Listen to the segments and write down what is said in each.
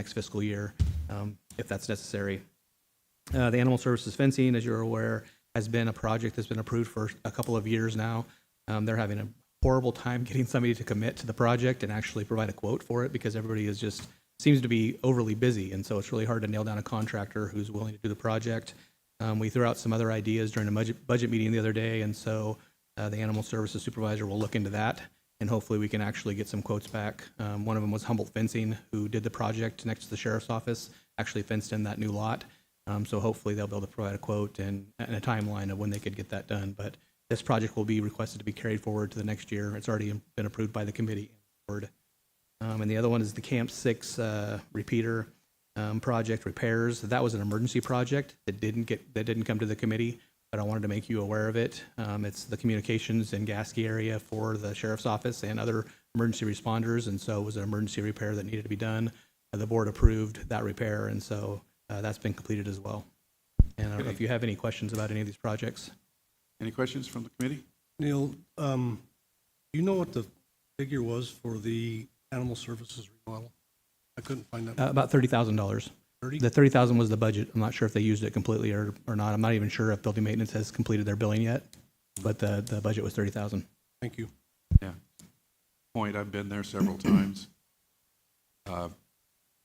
next fiscal year, if that's necessary. The animal services fencing, as you're aware, has been a project that's been approved for a couple of years now. They're having a horrible time getting somebody to commit to the project and actually provide a quote for it because everybody is just seems to be overly busy, and so it's really hard to nail down a contractor who's willing to do the project. We threw out some other ideas during a budget meeting the other day, and so the animal services supervisor will look into that, and hopefully we can actually get some quotes back. One of them was Humboldt Fencing, who did the project next to the sheriff's office, actually fenced in that new lot. So hopefully they'll be able to provide a quote and a timeline of when they could get that done. But this project will be requested to be carried forward to the next year. It's already been approved by the committee and the board. And the other one is the Camp 6 repeater project repairs. That was an emergency project that didn't come to the committee, but I wanted to make you aware of it. It's the communications and gas key area for the sheriff's office and other emergency responders, and so it was an emergency repair that needed to be done. The board approved that repair, and so that's been completed as well. And I don't know if you have any questions about any of these projects. Any questions from the committee? Neil, do you know what the figure was for the animal services remodel? I couldn't find that. About $30,000. 30? The $30,000 was the budget. I'm not sure if they used it completely or not. I'm not even sure if building maintenance has completed their billing yet, but the budget was $30,000. Thank you. Yeah. Point, I've been there several times.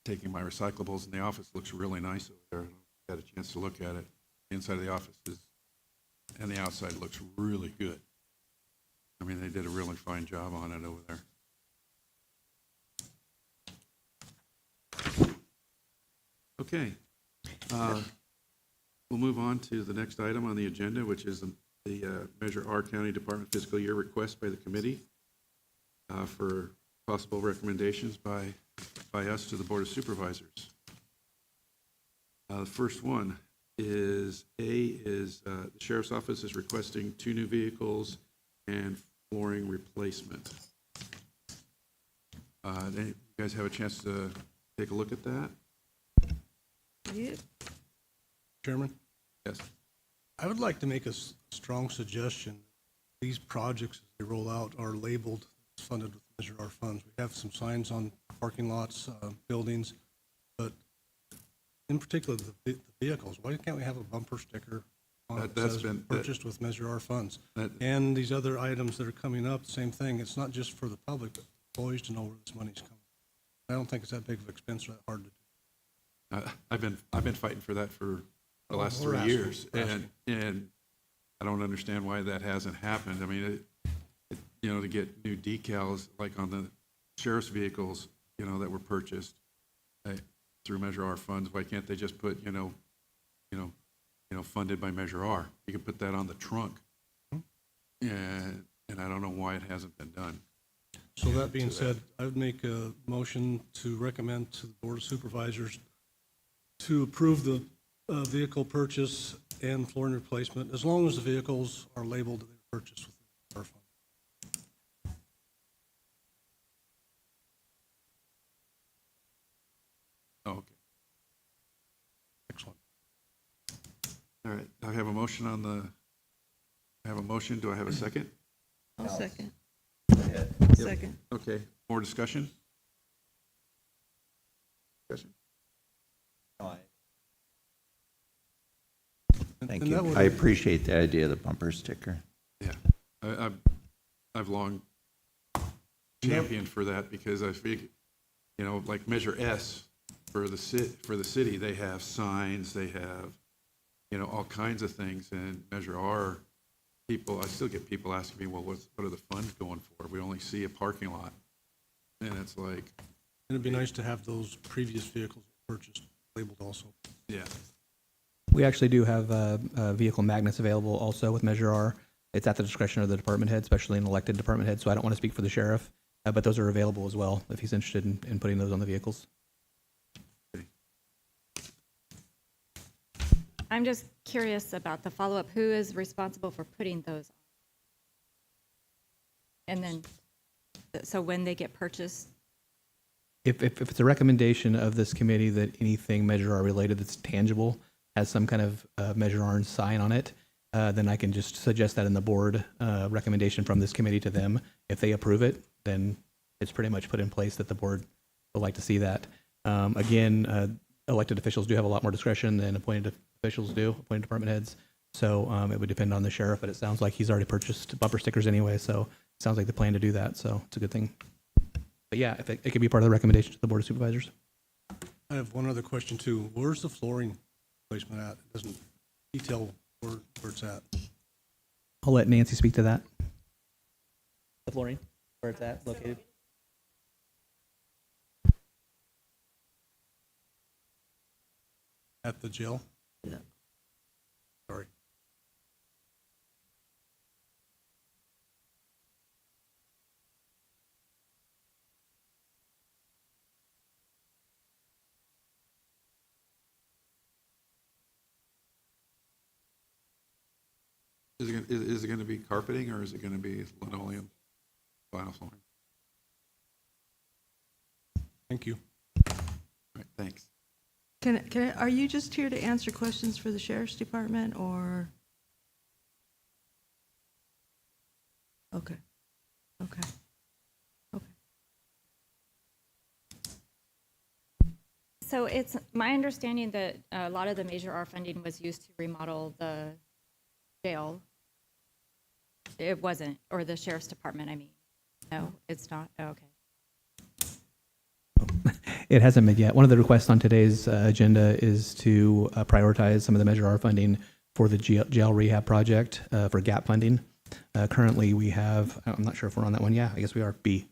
Taking my recyclables in the office looks really nice over there. I had a chance to look at it. The inside of the office and the outside looks really good. I mean, they did a really fine job on it over there. Okay. We'll move on to the next item on the agenda, which is the Measure R County Department fiscal year request by the committee for possible recommendations by us to the Board of Supervisors. The first one is the Sheriff's Office is requesting 2 new vehicles and flooring replacement. You guys have a chance to take a look at that? Yep. Chairman, Yes. I would like to make a strong suggestion. These projects, as they roll out, are labeled as funded with Measure R funds. We have some signs on parking lots, buildings, but in particular, the vehicles. Why can't we have a bumper sticker on it that says purchased with Measure R funds? And these other items that are coming up, same thing. It's not just for the public, but employees to know where this money's coming. I don't think it's that big of an expense or that hard to do. I've been fighting for that for the last 3 years, and I don't understand why that hasn't happened. I mean, to get new decals like on the sheriff's vehicles, that were purchased through Measure R funds. Why can't they just put, funded by Measure R? You can put that on the trunk, and I don't know why it hasn't been done. So that being said, I would make a motion to recommend to the Board of Supervisors to approve the vehicle purchase and flooring replacement, as long as the vehicles are labeled that they were purchased with our fund. Oh, okay. Excellent. All right. I have a motion Do I have a second? I'll second. Yep. Second. Okay. More discussion? Thank you. I appreciate the idea of the bumper sticker. Yeah. I've long championed for that because I feel, like Measure S for the city, they have signs, they have, all kinds of things, and Measure R, I still get people asking me, well, what are the funds going for? We only see a parking lot, and it's like. It'd be nice to have those previous vehicles purchased labeled also. Yeah. We actually do have vehicle magnets available also with Measure R. It's at the discretion of the department head, especially an elected department head, so I don't want to speak for the sheriff, but those are available as well if he's interested in putting those on the vehicles. I'm just curious about the follow-up. Who is responsible for putting those on? And then, so when they get purchased? If it's a recommendation of this committee that anything Measure R related that's tangible has some kind of Measure R sign on it, then I can just suggest that in the board recommendation from this committee to them. If they approve it, then it's pretty much put in place that the board would like to see that. Again, elected officials do have a lot more discretion than appointed officials do, appointed department heads. So it would depend on the sheriff, but it sounds like he's already purchased bumper stickers anyway. So it sounds like the plan to do that. So it's a good thing. But yeah, if it could be part of the recommendation to the Board of Supervisors. I have one other question too. Where's the flooring placement at? It doesn't detail where it's at. I'll let Nancy speak to that. The flooring, where it's at, located. At the jail? Yeah. Sorry. Is it going to be carpeting or is it going to be linoleum, vinyl flooring? Thank you. All right, thanks. Are you just here to answer questions for the sheriff's department, or? Okay, okay, okay. So it's my understanding that a lot of the Measure R funding was used to remodel the jail. It wasn't, or the sheriff's department, I mean. No, it's not? Oh, okay. It hasn't been yet. One of the requests on today's agenda is to prioritize some of the Measure R funding for the jail rehab project for gap funding. Currently, we have, I'm not sure if we're on that one. Yeah, I guess we are, B.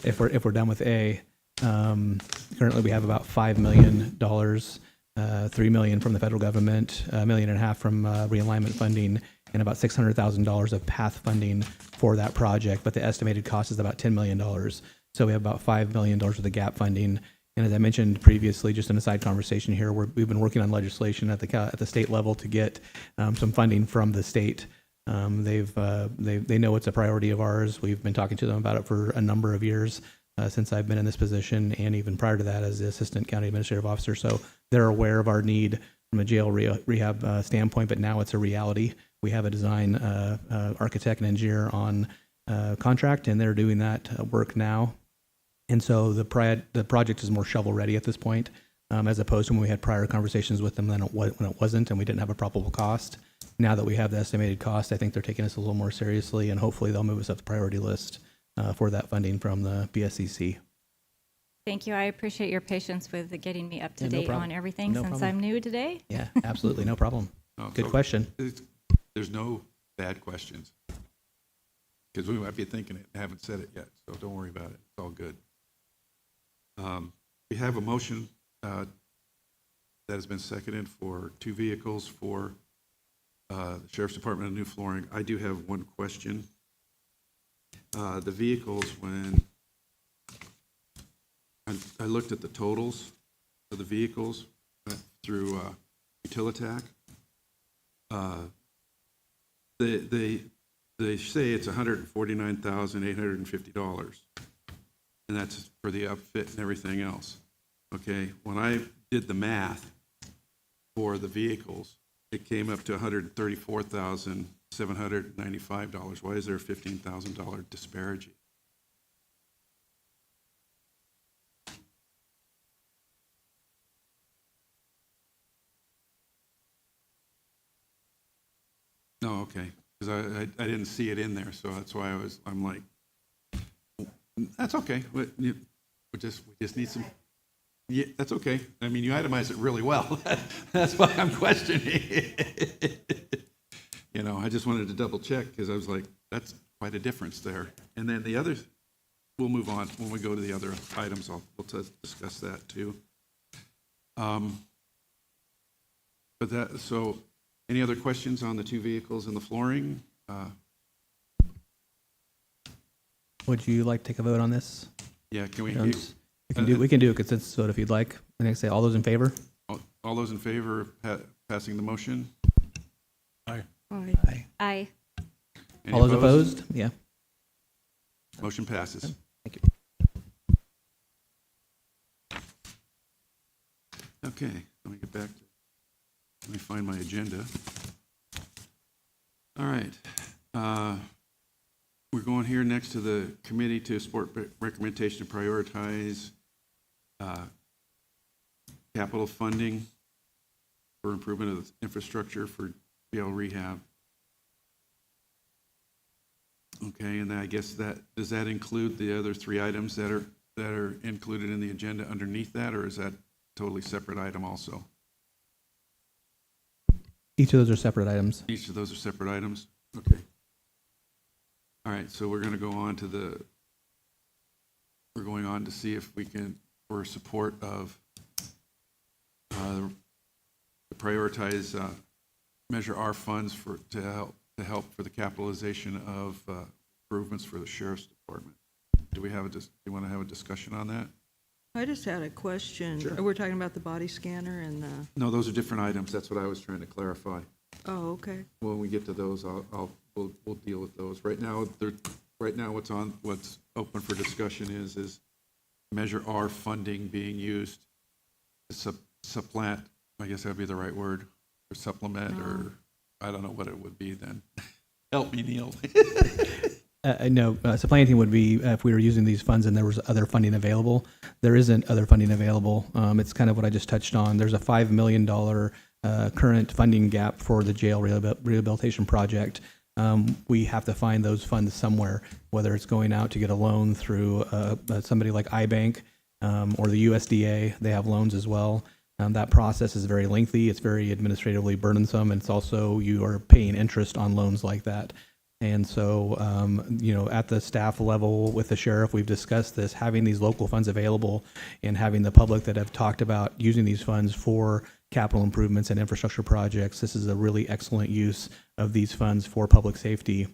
If we're done with A, currently we have about $5 million, $3 million from the federal government, $1.5 million from realignment funding, and about $600,000 of PATH funding for that project. But the estimated cost is about $10 million. So we have about $5 million worth of gap funding. And as I mentioned previously, just in a side conversation here, we've been working on legislation at the state level to get some funding from the state. They know it's a priority of ours. We've been talking to them about it for a number of years since I've been in this position, and even prior to that as the assistant county administrative officer. So they're aware of our need from a jail rehab standpoint, but now it's a reality. We have a design architect and engineer on contract, and they're doing that work now. And so the project is more shovel ready at this point, as opposed to when we had prior conversations with them when it wasn't and we didn't have a probable cost. Now that we have the estimated cost, I think they're taking us a little more seriously, and hopefully they'll move us up the priority list for that funding from the BSCC. Thank you. I appreciate your patience with getting me up to Yeah, no date problem. on everything No since problem. I'm new today. Yeah, absolutely, no problem. No, Good so question. There's no bad questions. Because we might be thinking it and haven't said it yet, so don't worry about it. It's all good. We have a motion that has been seconded for 2 vehicles for the Sheriff's Department of new flooring. I do have one question. The vehicles, when I looked at the totals of the vehicles through Utilitac, they say it's $149,850, and that's for the upfit and everything else. Okay, when I did the math for the vehicles, it came up to $134,795. Why is there a $15,000 disparity? No, okay, because I didn't see it in there, so that's why I'm like, that's okay. We just need some. Yeah, that's okay. I mean, you itemized it really well. That's why I'm questioning it. You know, I just wanted to double check because I was like, that's quite a difference there. And then the others, we'll move on when we go to the other items. We'll discuss that too. But that, so any other questions on the 2 vehicles and the flooring? Would you like to take a vote on this? Yeah, can we? We can do a consensus vote if you'd like. And I say all those in favor? All those in favor of passing the motion? Aye. Aye. Aye. Any All those opposed? Yeah. Motion passes. Thank you. Okay, let me get back to, let me find my agenda. All right. We're going here next to the committee to support recommendation to prioritize capital funding for improvement of the infrastructure for jail rehab. Okay, and I guess does that include the other three items that are included in the agenda underneath that, or is that a totally separate item also? Each of those are separate items. Each of those are separate items? Okay. All right, so we're going to go on to we're going on to see if we can, for support of prioritize Measure R funds to help for the capitalization of improvements for the Sheriff's Department. Do you want to have a discussion on that? I just had a question. Sure. We're talking about the body scanner and the, No, those are different items. That's what I was trying to clarify. oh, okay. When we get to those, we'll deal with those. Right now, what's open for discussion is Measure R funding being used to supplant, I guess that'd be the right word, or supplement, or I don't know what it would be then. Help me, Neil. No, supplanting would be if we were using these funds and there was other funding available. There isn't other funding available. It's kind of what I just touched on. There's a $5 million current funding gap for the jail rehabilitation project. We have to find those funds somewhere, whether it's going out to get a loan through somebody like iBank or the USDA. They have loans as well. That process is very lengthy. It's very administratively burdensome, and it's also you are paying interest on loans like that. And so, at the staff level with the sheriff, we've discussed this, having these local funds available and having the public that have talked about using these funds for capital improvements and infrastructure projects. This is a really excellent use of these funds for public safety,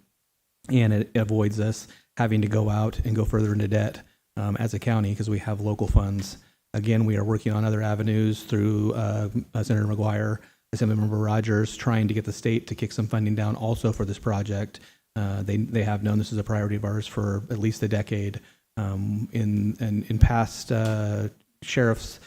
and it avoids us having to go out and go further into debt as a county because we have local funds. Again, we are working on other avenues through Senator McGuire, Assemblymember Rogers, trying to get the state to kick some funding down also for this project. They have known this is a priority of ours for at least a decade. In past sheriff's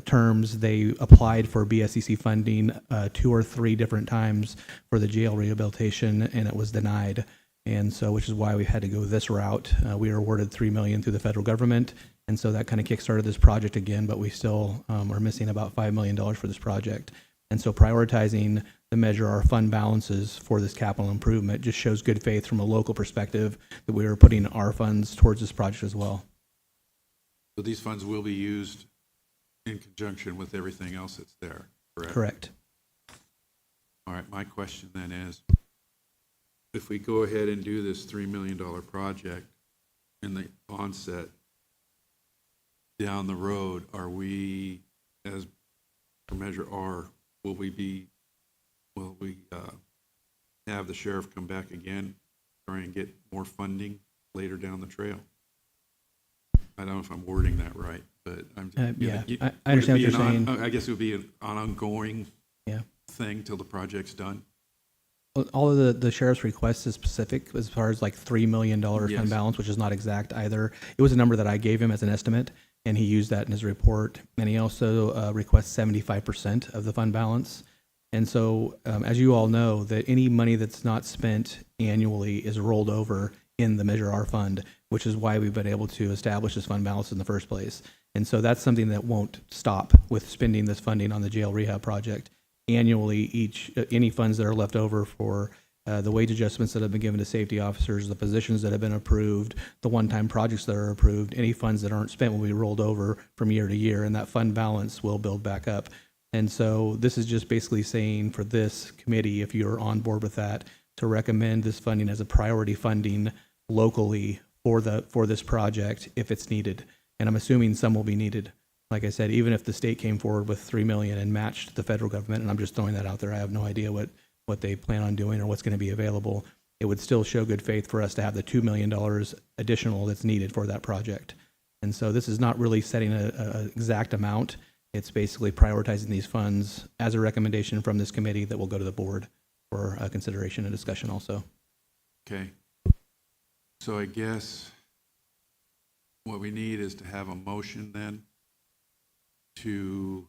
terms, they applied for BSCC funding 2 or 3 different times for the jail rehabilitation, and it was denied. And so, which is why we had to go this route. We were awarded $3 million through the federal government, and so that kind of kickstarted this project again. But we still are missing about $5 million for this project. And so, prioritizing the Measure R fund balances for this capital improvement just shows good faith from a local perspective that we are putting our funds towards this project as well. So these funds will be used in conjunction with everything else that's there, correct? Correct. All right, my question then is, if we go ahead and do this $3 million project in the onset, down the road, are we, as for Measure R, will we have the sheriff come back again, try and get more funding later down the trail? I don't know if I'm wording that right, but I'm. I understand what you're saying. I guess it would be an ongoing Yeah. thing till the project's done. All of the sheriff's request is specific as far as like $3 million Yes. fund balance, which is not exact either. It was a number that I gave him as an estimate, and he used that in his report. And he also requests 75% of the fund balance. And so, as you all know, that any money that's not spent annually is rolled over in the Measure R fund, which is why we've been able to establish this fund balance in the first place. And so that's something that won't stop with spending this funding on the jail rehab project. Annually, any funds that are left over for the wage adjustments that have been given to safety officers, the positions that have been approved, the one-time projects that are approved, any funds that aren't spent will be rolled over from year to year, and that fund balance will build back up. And so this is just basically saying for this committee, if you're on board with that, to recommend this funding as a priority funding locally for this project if it's needed. And I'm assuming some will be needed. Like I said, even if the state came forward with $3 million and matched the federal government, and I'm just throwing that out there, I have no idea what they plan on doing or what's going to be available, it would still show good faith for us to have the $2 million additional that's needed for that project. And so this is not really setting an exact amount. It's basically prioritizing these funds as a recommendation from this committee that will go to the board for consideration and discussion also. Okay. So I guess what we need is to have a motion then to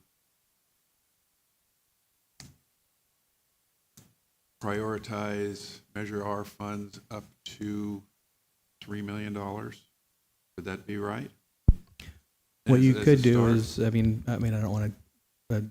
prioritize Measure R funds up to $3 million. Would that be right? What as- you as a could do start. is, I don't want to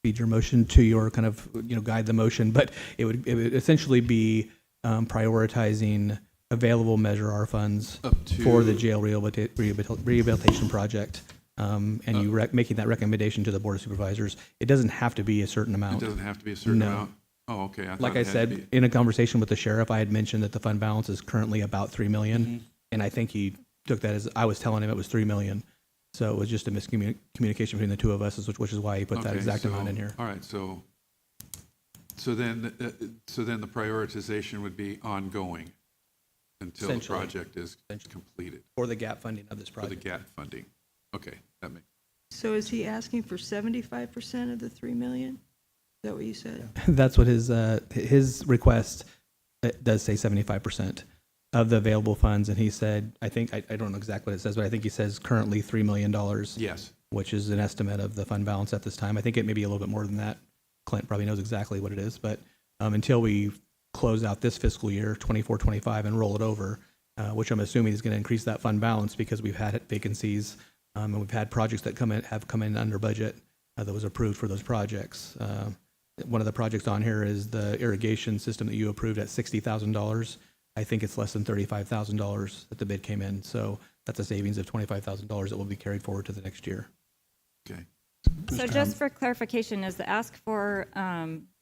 feed your motion to your kind of, guide the motion, but it would essentially be prioritizing available Measure R funds Up for the to- jail rehabilitation project, and you making that recommendation to the Board of Supervisors. It doesn't have to be a certain It amount. doesn't have to be a certain No. amount? Oh, okay. thought Like it I had to said, be- in a conversation with the sheriff, I had mentioned that the fund balance is currently about 3 million, and I think he took that as I was telling him it was 3 million. So it was just a miscommunication between the two of us, which is why he put that Okay, exact amount so- in here. All right, so then the prioritization would be ongoing until the Essentially. project is Essentially. completed For the gap funding of this for the project. GAT funding. Okay, that makes, So is he asking for 75% of the 3 million? Is that what you said? That's what his request does say 75% of the available funds, and he said, I think, I don't know exactly what it says, but I think he says currently $3 million, yes. which is an estimate of the fund balance at this time. I think it may be a little bit more than that. Clint probably knows exactly what it is, but until we close out this fiscal year, 24-25, and roll it over, which I'm assuming is going to increase that fund balance because we've had vacancies, and we've had projects that have come in under budget that was approved for those projects. One of the projects on here is the irrigation system that you approved at $60,000. I think it's less than $35,000 that the bid came in. So that's a savings of $25,000 that will be carried forward to the next year. Okay. So just for clarification, is the ask for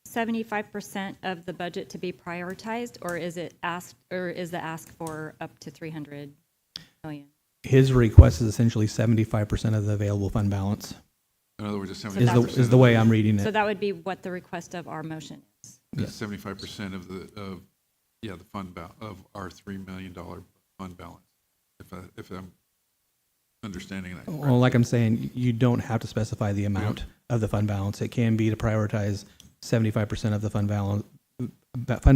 75% of the budget to be prioritized, or is the ask for up to 300 million? His request is essentially 75% of the available fund balance, In other words, it's is 75%. the way I'm reading So it. that would be what the request of our motion is. It's 75% of the fund of our $3 million fund balance, if I'm understanding that Well, correctly. like I'm saying, you don't have to specify the amount of the fund balance. It can be to prioritize 75% of the fund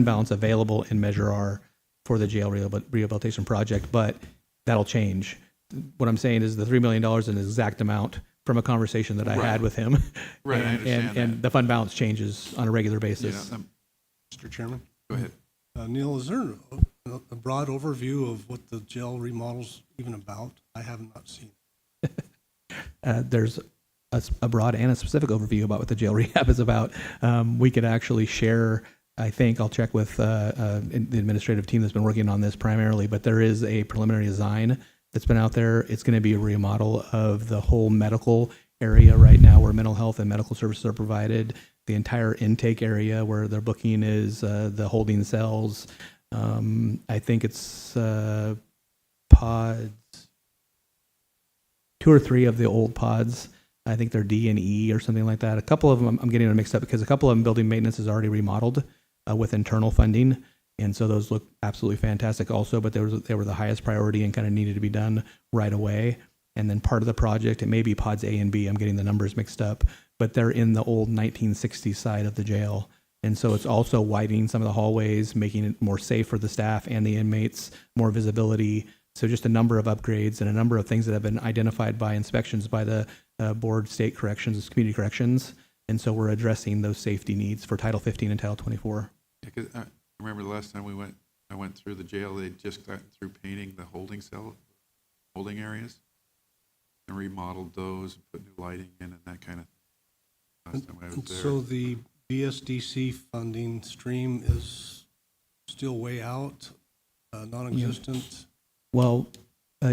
balance available in Measure R for the jail rehabilitation project, but that'll change. What I'm saying is the $3 million is an exact amount from a conversation that I had Right. with him. Right, I And- understand And that. the fund balance changes on a regular Yeah, basis. Mr. Chairman? go ahead. Neil, is there a broad overview of what the jail remodel's even about? I have not seen. There's a broad and a specific overview about what the jail rehab is about. We could actually share, I think, I'll check with the administrative team that's been working on this primarily, but there is a preliminary design that's been out there. It's going to be a remodel of the whole medical area right now where mental health and medical services are provided, the entire intake area where their booking is, the holding cells. I think it's pods, 2 or 3 of the old pods. I think they're D and E or something like that. A couple of them, I'm getting them mixed up because a couple of them building maintenance is already remodeled with internal funding. And so those look absolutely fantastic also, but they were the highest priority and kind of needed to be done right away. And then part of the project, it may be pods A and B, I'm getting the numbers mixed up, but they're in the old 1960s side of the jail. And so it's also widening some of the hallways, making it more safe for the staff and the inmates, more visibility. So just a number of upgrades and a number of things that have been identified by inspections by the board, state corrections, community corrections. And so we're addressing those safety needs for Title 15 and Title 24. Yeah, 'cause I remember the last time I went through the jail, they'd just gotten through painting the holding areas and remodeled those, and put new lighting in and that kind of thing. Last time I was And there. so the BSDC funding stream is still way out, non-existent? Well,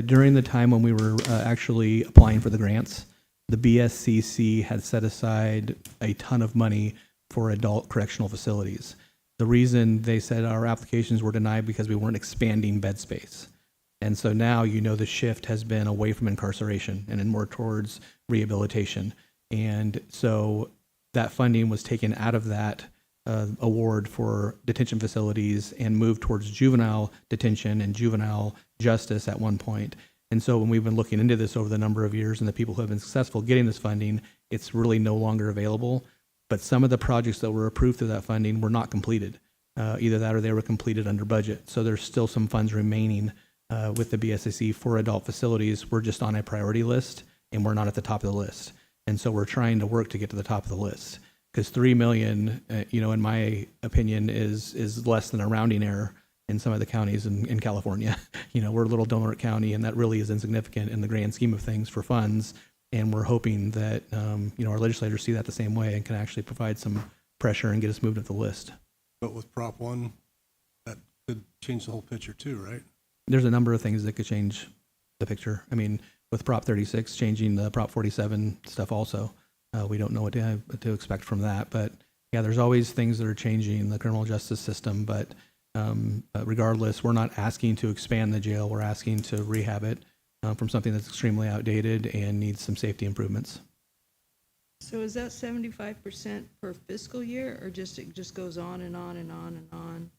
during the time when we were actually applying for the grants, the BSCC had set aside a ton of money for adult correctional facilities. The reason they said our applications were denied because we weren't expanding bed space. And so now, the shift has been away from incarceration and more towards rehabilitation. And so that funding was taken out of that award for detention facilities and moved towards juvenile detention and juvenile justice at one point. And so when we've been looking into this over the number of years and the people who have been successful getting this funding, it's really no longer available. But some of the projects that were approved through that funding were not completed. Either that or they were completed under budget. So there's still some funds remaining with the BSAC for adult facilities. We're just on a priority list and we're not at the top of the list. And so we're trying to work to get to the top of the list. Because $3 million, in my opinion, is less than a rounding error. in some of the counties in California. We're a little donor county, and that really is insignificant in the grand scheme of things for funds. And we're hoping that, our legislators see that the same way and can actually provide some pressure and get us moved up the list. But with Prop 1, that could change the whole picture too, right? There's a number of things that could change the picture. I mean, with Prop 36 changing the Prop 47 stuff also, we don't know what to expect from that. But yeah, there's always things that are changing the criminal justice system. But regardless, we're not asking to expand the jail. We're asking to rehab it from something that's extremely outdated and needs some safety improvements. So is that 75% per fiscal year, or it just goes on and on and on and on?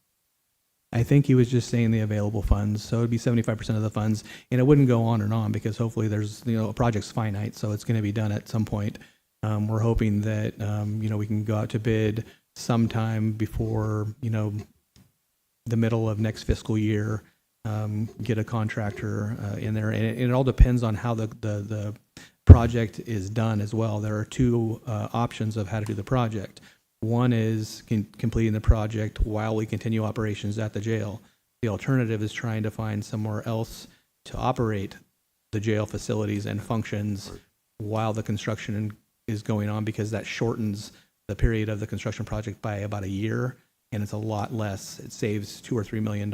I think he was just saying the available funds, so it'd be 75% of the funds, and it wouldn't go on and on because hopefully there's, a project's finite, so it's going to be done at some point. We're hoping that, we can go out to bid sometime before, the middle of next fiscal year, get a contractor in there, and it all depends on how the project is done as well. There are two options of how to do the project. One is completing the project while we continue operations at the jail. The alternative is trying to find somewhere else to operate the jail facilities and functions while the construction is going on, because that shortens the period of the construction project by about a year, and it's a lot less. It saves $2 or $3 million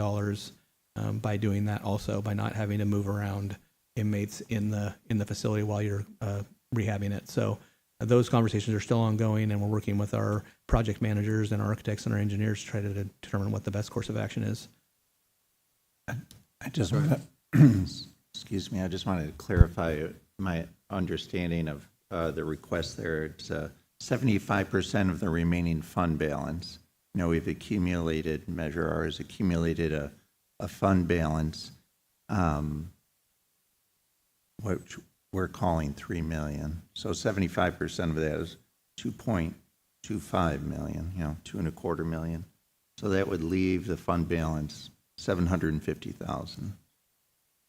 by doing that, also by not having to move around inmates in the facility while you're rehabbing it. So those conversations are still ongoing, and we're working with our project managers and our architects and our engineers to try to determine what the best course of action is. I just want to, excuse me, I just wanted to clarify my understanding of the request there. It's 75% of the remaining fund balance. We've accumulated, Measure R has accumulated a fund balance, which we're calling $3 million. So 75% of that is 2.25 million, $2.25 million. So that would leave the fund balance $750,000.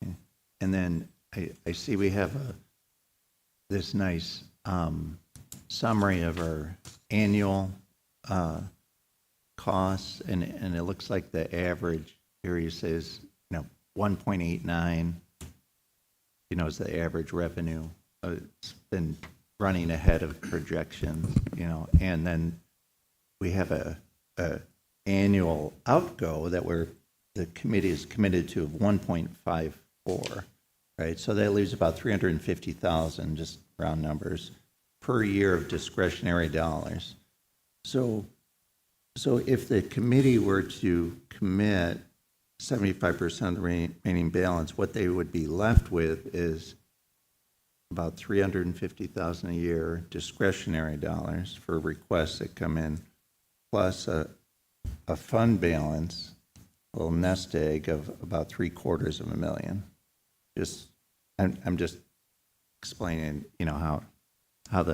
Okay. And then I see we have this nice summary of our annual costs, and it looks like the average area says 1.89 is the average revenue. It's been running ahead of projections, and then we have a annual outgo that the committee is committed to of 1.54, right? So that leaves about 350,000, just round numbers, per year of discretionary dollars. So if the committee were to commit 75% of the remaining balance, what they would be left with is about 350,000 a year discretionary dollars for requests that come in, plus a fund balance, a little nest egg of about $750,000. I'm just explaining, how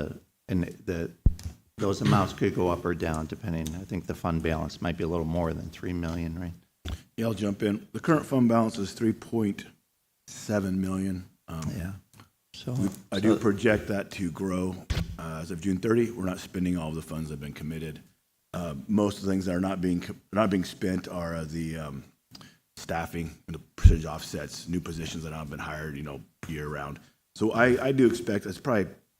those amounts could go up or down depending. I think the fund balance might be a little more than $3 million, right? Yeah, I'll jump in. The current fund balance is 3.7 million. Yeah. So I do project that to grow as of June 30. We're not spending all of the funds that have been committed. Most of the things that are not being spent are the staffing and the percentage offsets, new positions that haven't been hired, year round. So I do expect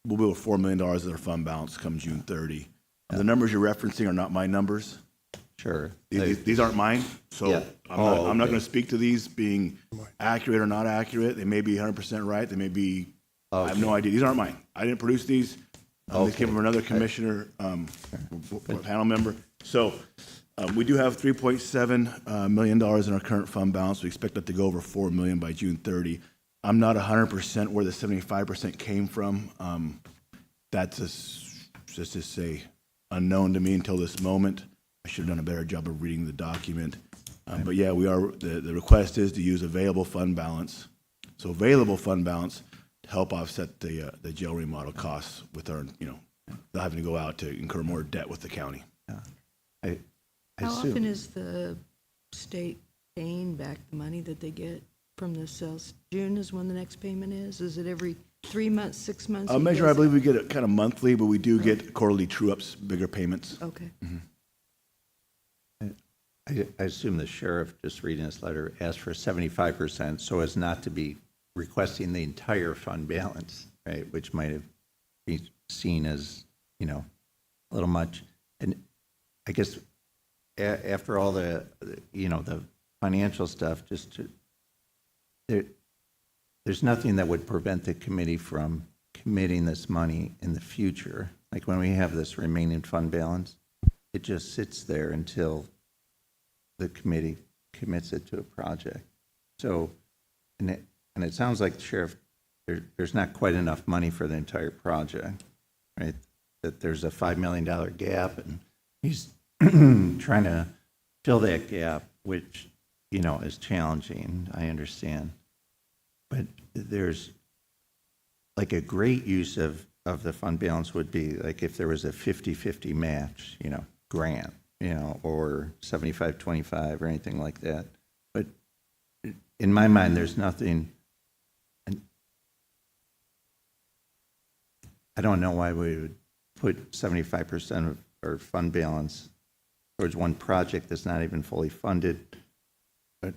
we'll be over $4 million of their fund balance come June 30. The numbers you're referencing are not my numbers. sure. These aren't mine, so Yeah. I'm not going to speak to these being accurate or not accurate. They may be 100% right. They may be, I have no idea. These aren't mine. I didn't produce these. These came from another commissioner, panel member. So we do have $3.7 million in our current fund balance. We expect that to go over $4 million by June 30. I'm not 100% where the 75% came from. That's just to say unknown to me until this moment. I should have done a better job of reading the document. But yeah, the request is to use available fund balance. So available fund balance to help offset the jail remodel costs with our, not having to go out to incur more debt with the county. I How assume- often is the state paying back the money that they get from the sales? June is when the next payment is? Is it every 3 months, 6 months? you Measure, I guys- believe we get it kind of monthly, but we do get quarterly true-ups, bigger payments. Okay. I assume the sheriff, just reading this letter, asked for 75% so as not to be requesting the entire fund balance, right? Which might have been seen as, a little much. And I guess after all the financial stuff, there's nothing that would prevent the committee from committing this money in the future. Like when we have this remaining fund balance, it just sits there until the committee commits it to a project. So, and it sounds like the sheriff, there's not quite enough money for the entire project, right? That there's a $5 million gap, and he's trying to fill that gap, which, is challenging, I understand. But there's, like, a great use of the fund balance would be, like, if there was a 50-50 match, grant, or 75-25 or anything like that. But in my mind, there's nothing, and I don't know why we would put 75% of our fund balance towards one project that's not even fully funded. But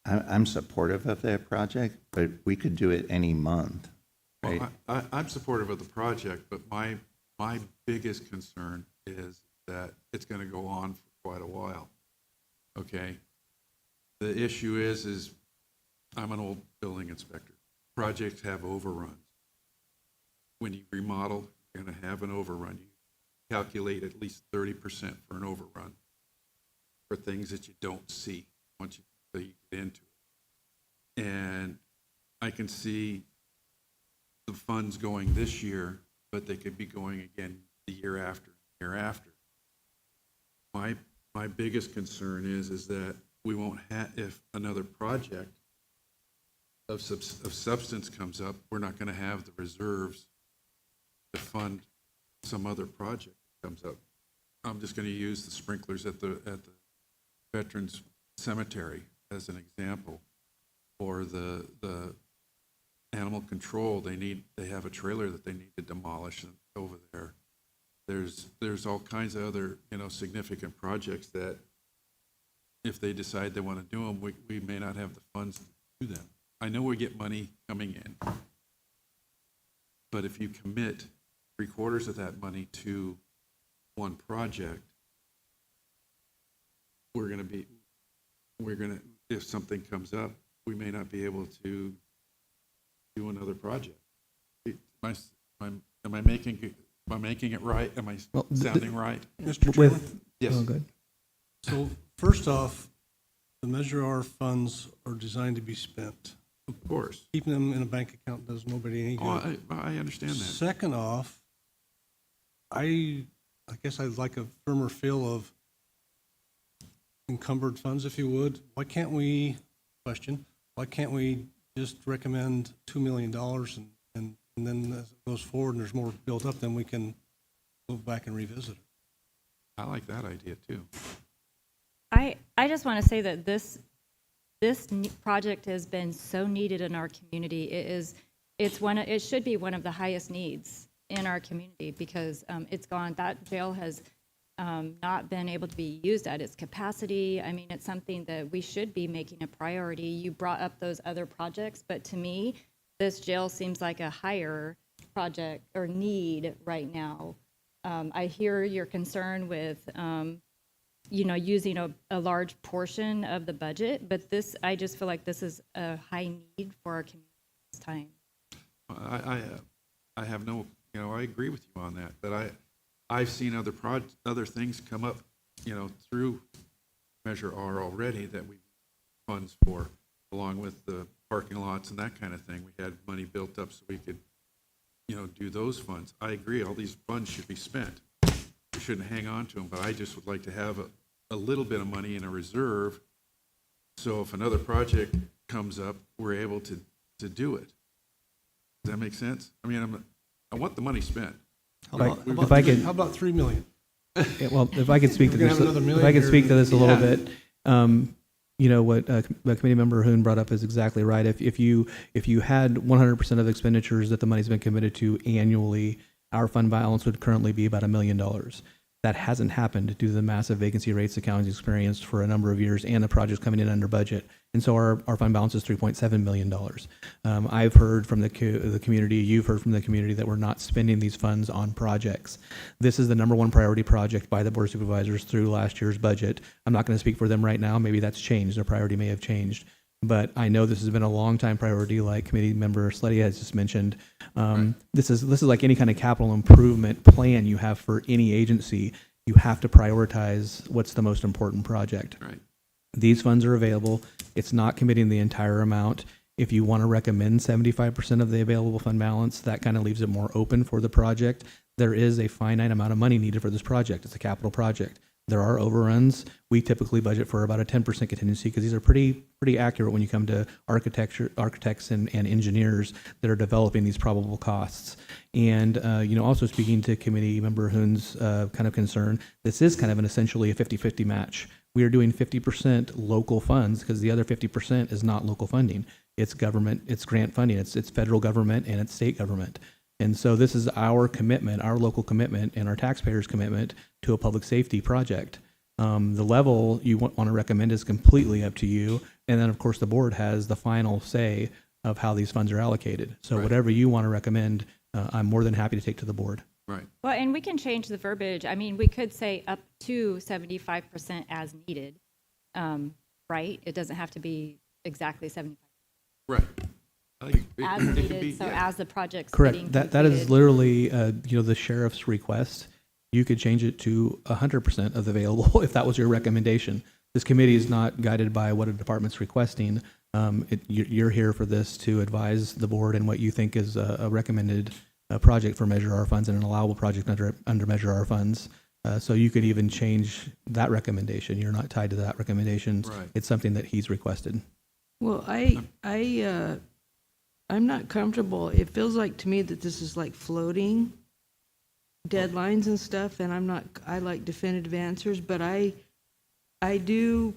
I'm supportive of that project, but we could do it any month, right? Well, I'm supportive of the project, but my biggest concern is that it's going to go on for quite a while, okay? The issue is I'm an old building inspector. Projects have overruns. When you remodel, you're going to have an overrun. You calculate at least 30% for an overrun for things that you don't see once you get into it. And I can see the funds going this year, but they could be going again the year after. My biggest concern is that we won't have, if another project of substance comes up, we're not going to have the reserves to fund some other project that comes up. I'm just going to use the sprinklers at the Veterans Cemetery as an example, or the animal control. They have a trailer that they need to demolish over there. There's all kinds of other, significant projects that if they decide they want to do them, we may not have the funds to do them. I know we get money coming in, but if you commit 3/4 of that money to one project, if something comes up, we may not be able to do another project. Am I making it right? Am I sounding right? Mr. Chairman? Yes. Oh, good. So first off, the Measure R funds are designed to be spent. Of course. Keeping them in a bank account does nobody any Oh, good. I understand that. Second off, I guess I'd like a firmer feel of encumbered funds, if you would. Why can't we just recommend $2 million and then as it goes forward and there's more built up, then we can go back and revisit it? I like that idea too. I just want to say that this project has been so needed in our community. It should be one of the highest needs in our community because that jail has not been able to be used at its capacity. I mean, it's something that we should be making a priority. You brought up those other projects, but to me, this jail seems like a higher project or need right now. I hear your concern with using a large portion of the budget, but I just feel like this is a high need for our community at this time. I have no, I agree with you on that, but I've seen other things come up, through Measure R already that we funds for, along with the parking lots and that kind of thing. We had money built up so we could, do those funds. I agree, all these funds should be spent. We shouldn't hang on to them, but I just would like to have a little bit of money in a reserve, so if another project comes up, we're able to do it. Does that make sense? I mean, I want the money spent. If I could, How about $3 million? yeah, well, if I could speak to We're this, gonna have another if I could million speak to this a little Yeah. bit, what Committee Member Hoon brought up is exactly right. If you had 100% of expenditures that the money's been committed to annually, our fund balance would currently be about $1 million. That hasn't happened due to the massive vacancy rates the county's experienced for a number of years and the projects coming in under budget. And so our fund balance is $3.7 million. I've heard from the community, you've heard from the community that we're not spending these funds on projects. This is the number one priority project by the Board of Supervisors through last year's budget. I'm not going to speak for them right now. Maybe that's changed. Their priority may have changed. But I know this has been a long time priority, like Committee Member Sleddy has just mentioned. This is like any kind of capital improvement plan you have for any agency. You have to prioritize what's the most important project. Right. These funds are available. It's not committing the entire amount. If you want to recommend 75% of the available fund balance, that kind of leaves it more open for the project. There is a finite amount of money needed for this project. It's a capital project. There are overruns. We typically budget for about a 10% contingency because these are pretty accurate when you come to architects and engineers that are developing these probable costs. And also speaking to Committee Member Hoon's kind of concern, this is kind of essentially a 50-50 match. We are doing 50% local funds because the other 50% is not local funding. It's government, it's grant funding, it's federal government and it's state government. And so this is our commitment, our local commitment and our taxpayers' commitment to a public safety project. The level you want to recommend is completely up to you. And then, of course, the board has the final say of how these funds are allocated. So Right. whatever you want to recommend, I'm more than happy to take to the board. Right. Well, and we can change the verbiage. I mean, we could say up to 75% as needed, right? It doesn't have to be exactly 75 Right. I think as it could be- needed, so yeah. as the project's Correct. getting That is completed. literally, the sheriff's request. You could change it to 100% of the available if that was your recommendation. This committee is not guided by what a department's requesting. You're here for this to advise the board and what you think is a recommended project for Measure R funds and an allowable project under Measure R funds. So you could even change that recommendation. You're not tied to that recommendation. Right. It's something that he's requested. Well, I'm not comfortable. It feels like to me that this is like floating deadlines and stuff, and I like definitive answers, but I do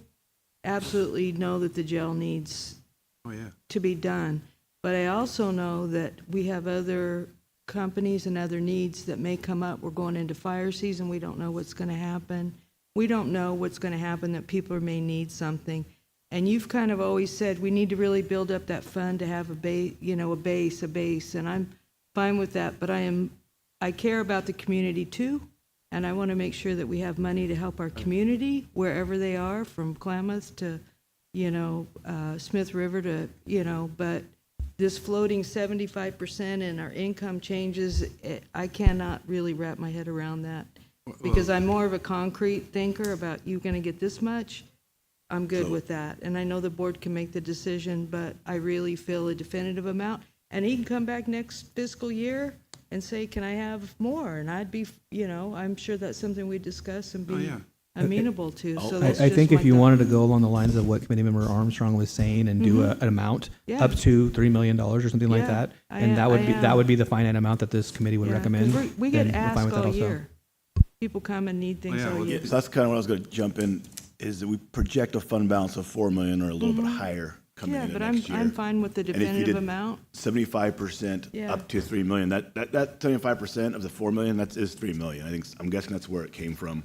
absolutely know that the jail needs Oh, yeah. to be done. But I also know that we have other companies and other needs that may come up. We're going into fire season. We don't know what's going to happen. We don't know what's going to happen, that people may need something. And you've kind of always said we need to really build up that fund to have a base, and I'm fine with that. But I care about the community too, and I want to make sure that we have money to help our community wherever they are, from Klamath to, Smith River to, but this floating 75% and our income changes, I cannot really wrap my head around that. Because I'm more of a concrete thinker about you going to get this much. I'm good with that. And I know the board can make the decision, but I really feel a definitive amount. And he can come back next fiscal year and say, can I have more? And I'd be, I'm sure that's something we discuss and Oh, be yeah. amenable to. So I that's think just if my you thought. wanted to go along the lines of what Committee Member Armstrong was saying and do an amount Yeah. up to $3 million or something like Yeah, that, I and am- that I would be the finite amount that this committee would Yeah, 'cause recommend. we get then we're fine asked with that all also. year. People come and need things yeah, all well, year. So that's kind of what I was going to jump in, is that we project a fund balance of 4 million or a little bit higher coming Yeah, into but next year. I'm fine with the if you definitive did amount. 75% Yeah. up to 3 million. That 75% of the 4 million, that is 3 million. I'm guessing that's where it came from.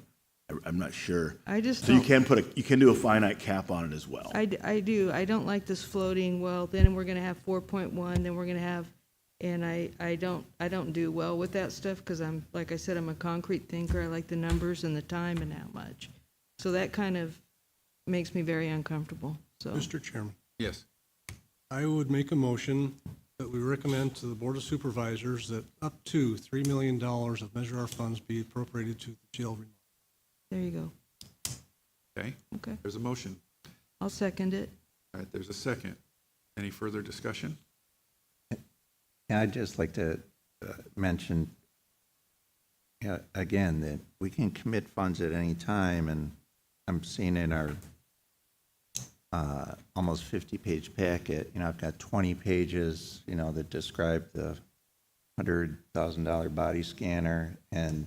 I'm not sure. I just So you don't, you can do a finite cap on it as well. I do. I don't like this floating, well, then we're gonna have 4.1, then we're gonna have, and I don't do well with that stuff, because I'm, like I said, I'm a concrete thinker. I like the numbers and the time and how much. So that kind of makes me very uncomfortable, so. Mr. Chairman, Yes. I would make a motion that we recommend to the Board of Supervisors that up to $3 million of Measure R funds be appropriated to the jail remodel. There you go. Okay. Okay, There's a motion. I'll second it. All right, there's a second. Any further discussion? Yeah, I'd just like to mention, again, that we can commit funds at any time, and I'm seeing in our almost 50-page packet, I've got 20 pages, that describe the $100,000 body scanner, and,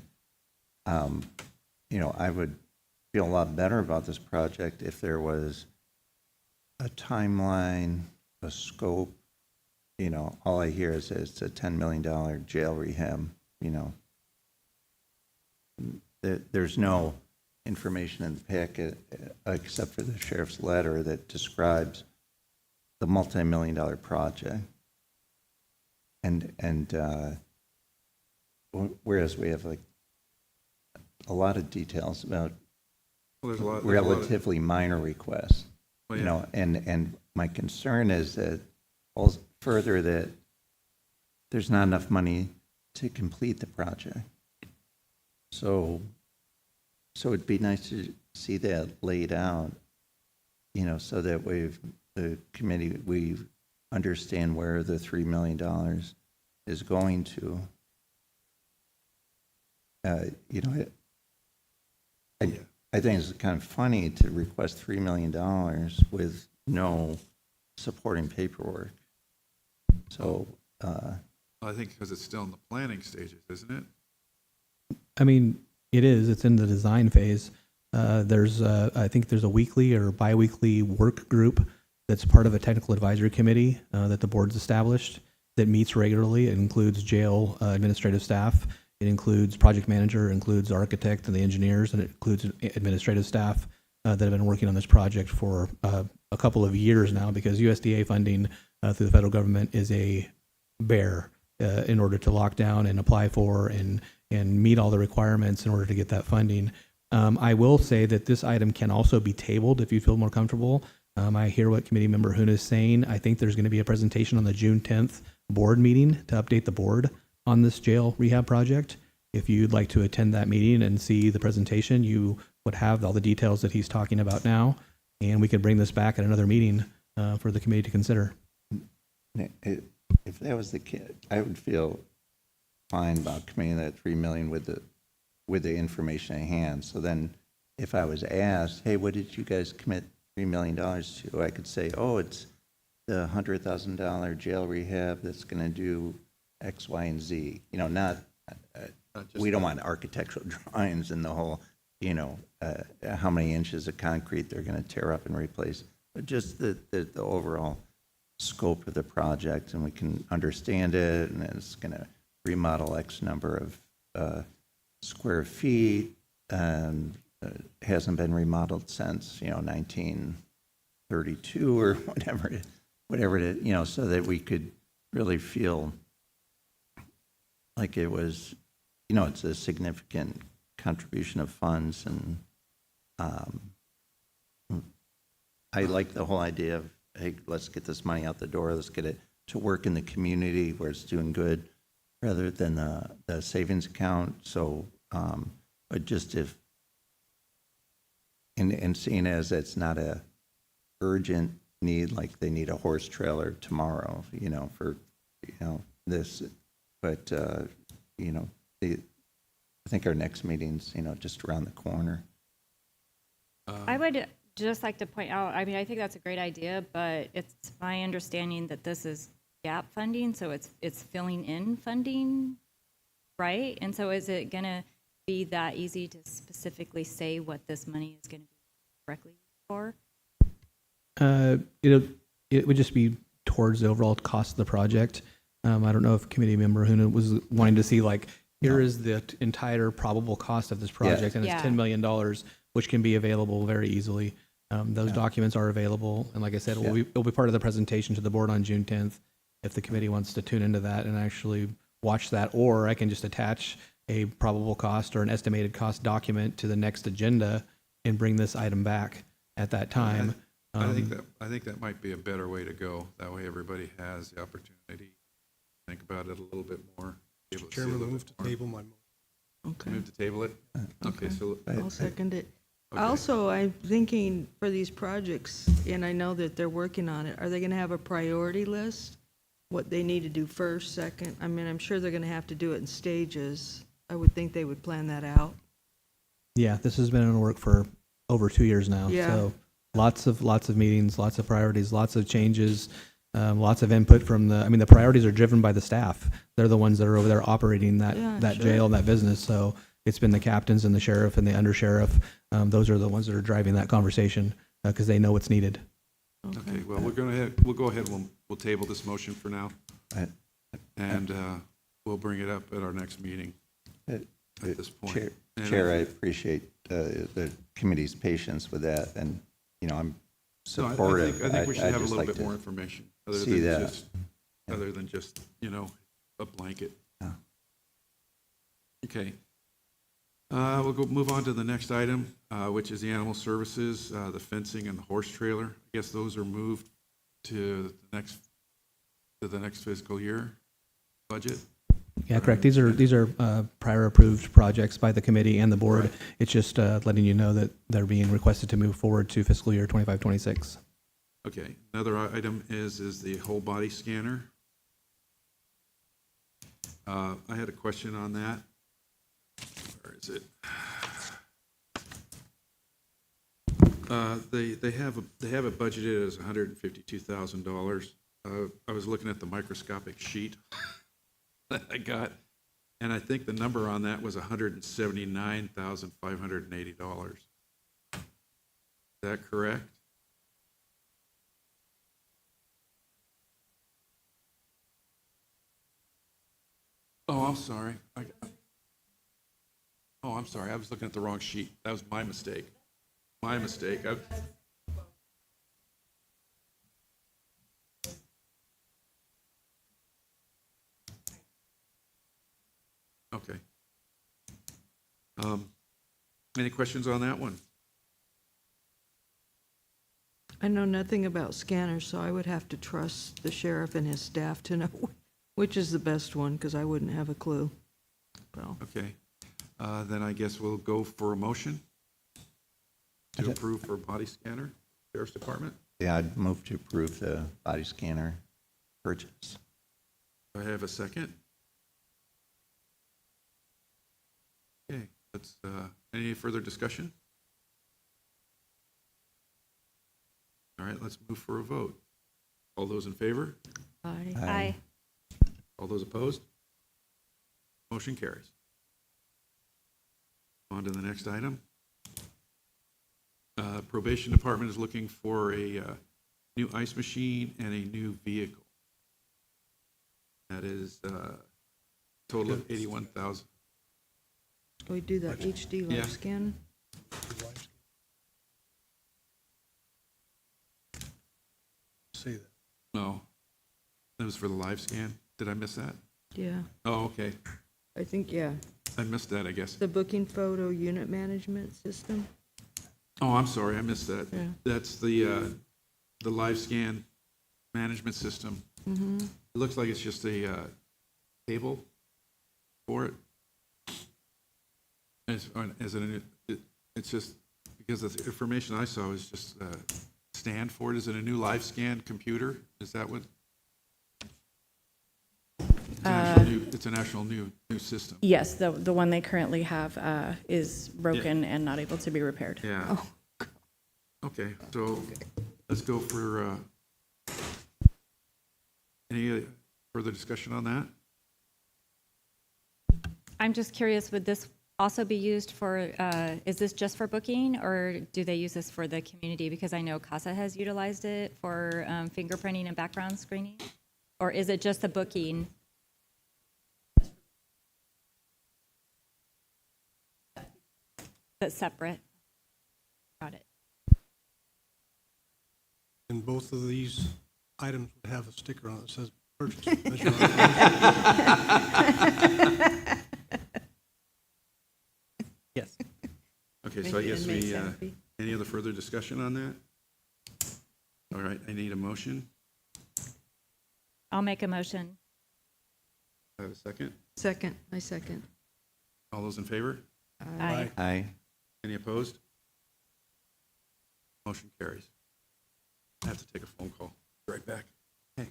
I would feel a lot better about this project if there was a timeline, a scope. All I hear is it's a $10 million jail rehab, there's no information in the packet except for the sheriff's letter that describes the multi-million-dollar project. And whereas we have like a lot of details about Well, there's a lot. relatively minor requests, Well, you yeah. know, and my concern is that also further that there's not enough money to complete the project. So it'd be nice to see that laid out, you know, so that the committee, we understand where the $3 million is going to. You know, I think it's kind of funny to request $3 million with no supporting paperwork. So, I think because it's still in the planning stages, isn't it? I mean, it is. It's in the design phase. I think there's a weekly or biweekly work group that's part of a technical advisory committee that the board's established that meets regularly. It includes jail administrative staff. It includes project manager, includes architect and the engineers, and it includes administrative staff that have been working on this project for a couple of years now, because USDA funding through the federal government is a bear in order to lock down and apply for and meet all the requirements in order to get that funding. I will say that this item can also be tabled if you feel more comfortable. I hear what Committee Member Huna is saying. I think there's going to be a presentation on the June 10th board meeting to update the board on this jail rehab project. If you'd like to attend that meeting and see the presentation, you would have all the details that he's talking about now, and we could bring this back at another meeting for the committee to consider. if that was the case, I would feel fine about committing that $3 million with the information at hand. So then if I was asked, hey, what did you guys commit $3 million to? I could say, oh, it's the $100,000 jail rehab that's going to do X, Y, and Z. You know, not we don't want architectural drawings and the whole, you know, how many inches of concrete they're going to tear up and replace, but just the overall scope of the project, and we can understand it, and it's going to remodel X number of square feet, and hasn't been remodeled since, you know, 1932 or whatever it, you know, so that we could really feel like it was, you know, it's a significant contribution of funds. And I like the whole idea of, hey, let's get this money out the door, let's get it to work in the community where it's doing good, rather than the savings account. So, but just if, and seeing as it's not a urgent need, like they need a horse trailer tomorrow, you know, for, you know, this, but, you know, I think our next meeting's, you know, just around the corner. I would just like to point out, I mean, I think that's a great idea, but it's my understanding that this is gap funding, so it's filling in funding, right? And so is it gonna be that easy to specifically say what this money is gonna be directly for? It would just be towards the overall cost of the project. I don't know if Committee Member Huna was wanting to see, like, here is the entire probable cost of this project, and it's Yeah. $10 million, which can be available very easily. Those documents are available, and like I said, it'll be part of the presentation to the board on June 10th. If the committee wants to tune into that and actually watch that, or I can just attach a probable cost or an estimated cost document to the next agenda and bring this item back at that time. I think that might be a better way to go. That way everybody has the opportunity to think about it a little bit more. be able to see a Chairman, little move bit to more. table my motion. Okay, Move to table it? Okay, so, I'll second it. okay. Also, I'm thinking for these projects, and I know that they're working on it, are they going to have a priority list? What they need to do first, second? I mean, I'm sure they're going to have to do it in stages. I would think they would plan that out. Yeah, this has been in the work for over 2 years now. Yeah. So lots of meetings, lots of priorities, lots of changes, lots of input from the priorities are driven by the staff. They're the ones that are over there operating that Yeah, sure. jail and that business. So it's been the captains and the sheriff and the undersheriff. Those are the ones that are driving that conversation because they know what's needed. Okay, well, we'll go ahead, we'll table this motion for now, I- and we'll bring it up at our next meeting. at this point. Chair, And Chair, I appreciate the committee's patience with that, and, I'm No, supportive. I think we should have a just little like bit to more information, see that. other than just, a blanket. Yeah. Okay. We'll move on to the next item, which is the animal services, the fencing and the horse trailer. I guess those are moved to the next fiscal year budget. Yeah, correct. These are prior approved projects by the committee and the board. Right. It's just letting you know that they're being requested to move forward to fiscal year 25-26. Okay, another item is the whole body scanner. I had a question on that. Where is it? They have it budgeted as $152,000. I was looking at the microscopic sheet that I got, and I think the number on that was $179,580. Is that correct? Oh, I'm sorry. I'm sorry. I was looking at the wrong sheet. That was my mistake. My mistake. Okay. Any questions on that one? I know nothing about scanners, so I would have to trust the sheriff and his staff to know which is the best one, because I wouldn't have a clue. So, Okay. Then I guess we'll go for a motion to approve for body scanner, Sheriff's Department. Yeah, I'd move to approve the body scanner purchase. Do I have a second? Okay, any further discussion? All right, let's move for a vote. All those in favor? aye. Aye. All those opposed? Motion carries. On to the next item. Probation Department is looking for a new ice machine and a new vehicle. That is a total of $81,000. Can we do that HD Yeah. live scan? Say that. No, that was for the live scan. Did I miss that? Yeah, Oh, okay. I think, yeah. I missed that, I guess. The booking photo unit management system? Oh, I'm sorry, I missed that. Yeah. That's the live scan management system. Mm-hmm. It looks like it's just a table for it. It's just, because the information I saw was just stand for it. Is it a new live scan computer? Is that what? It's an actual new system. Yes, the one they currently have is broken and not able to be repaired. Yeah. Okay, so let's go for, any further discussion on that? I'm just curious, would this also be used for, is this just for booking, or do they use this for the community? Because I know CASA has utilized it for fingerprinting and background screening. Or is it just the booking? That's separate? Got it. And both of these items would have a sticker on it that says purchase. Measure our- Yes. Okay, Make so I the guess inmates happy. any other further discussion on that? All right, I need a motion. I'll make a motion. I have a second. Second, I second. All those in favor? Aye. Aye. Any opposed? Motion carries. I have to take a phone call. Be right back. Hey.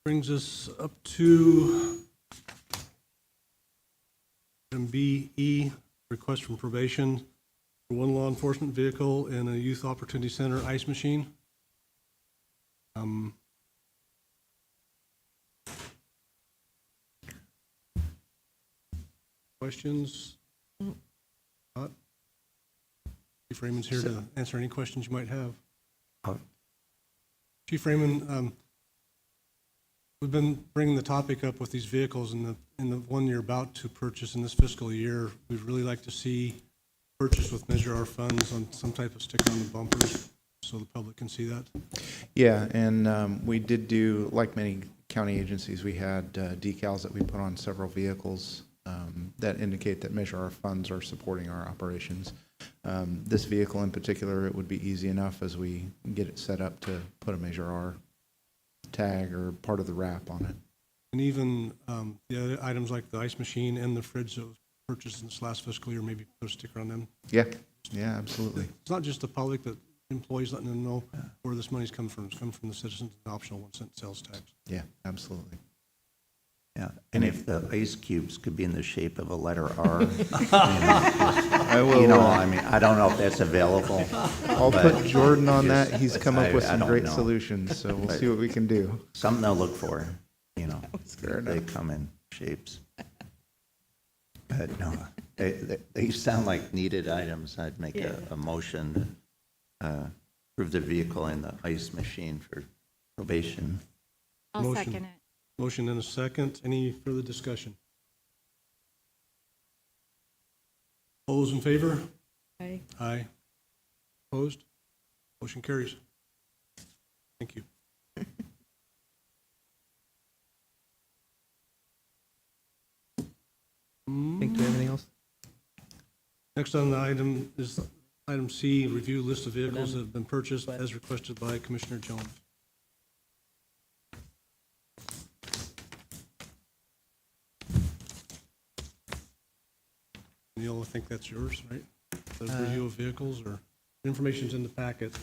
Brings us up to item BE, request from probation for one law enforcement vehicle and a youth opportunity center ice machine. Questions? Not? Chief Raymond's here to answer any questions you might have. Oh. Chief Raymond, We've been bringing the topic up with these vehicles in the one you're about to purchase in this fiscal year. We'd really like to see purchase with Measure R funds on some type of sticker on the bumpers so the public can see that. Yeah, and we did do, like many county agencies, we had decals that we put on several vehicles that indicate that Measure R funds are supporting our operations. This vehicle in particular, it would be easy enough as we get it set up to put a Measure R tag or part of the wrap on it. And even the other items like the ice machine and the fridge that was purchased in this last fiscal year, maybe put a sticker on them. Yeah, yeah, absolutely. It's not just the public, but employees letting them know where this money's coming from. It's coming from the citizens, an optional 1 cent sales tax. Yeah, absolutely. Yeah, and if the ice cubes could be in the shape of a letter R, I will, you know, I mean, I don't know if that's available. I'll but put Jordan on just- that. He's come up with I some don't great know. solutions, so we'll But- see what we can do. Something to look for, you know, Fair they enough. come in shapes. But no, they sound like needed items. I'd make a motion to approve the vehicle and the ice machine for probation. I'll Motion. second it. Motion and a second. Any further discussion? All those in favor? Aye. Aye. Opposed? Motion carries. Thank you. Think, do we have anything else? Next on the item is item C, review list of vehicles that have been purchased as requested by Commissioner Jones. Neil, I think that's yours, right? The review of vehicles or information's in the packet.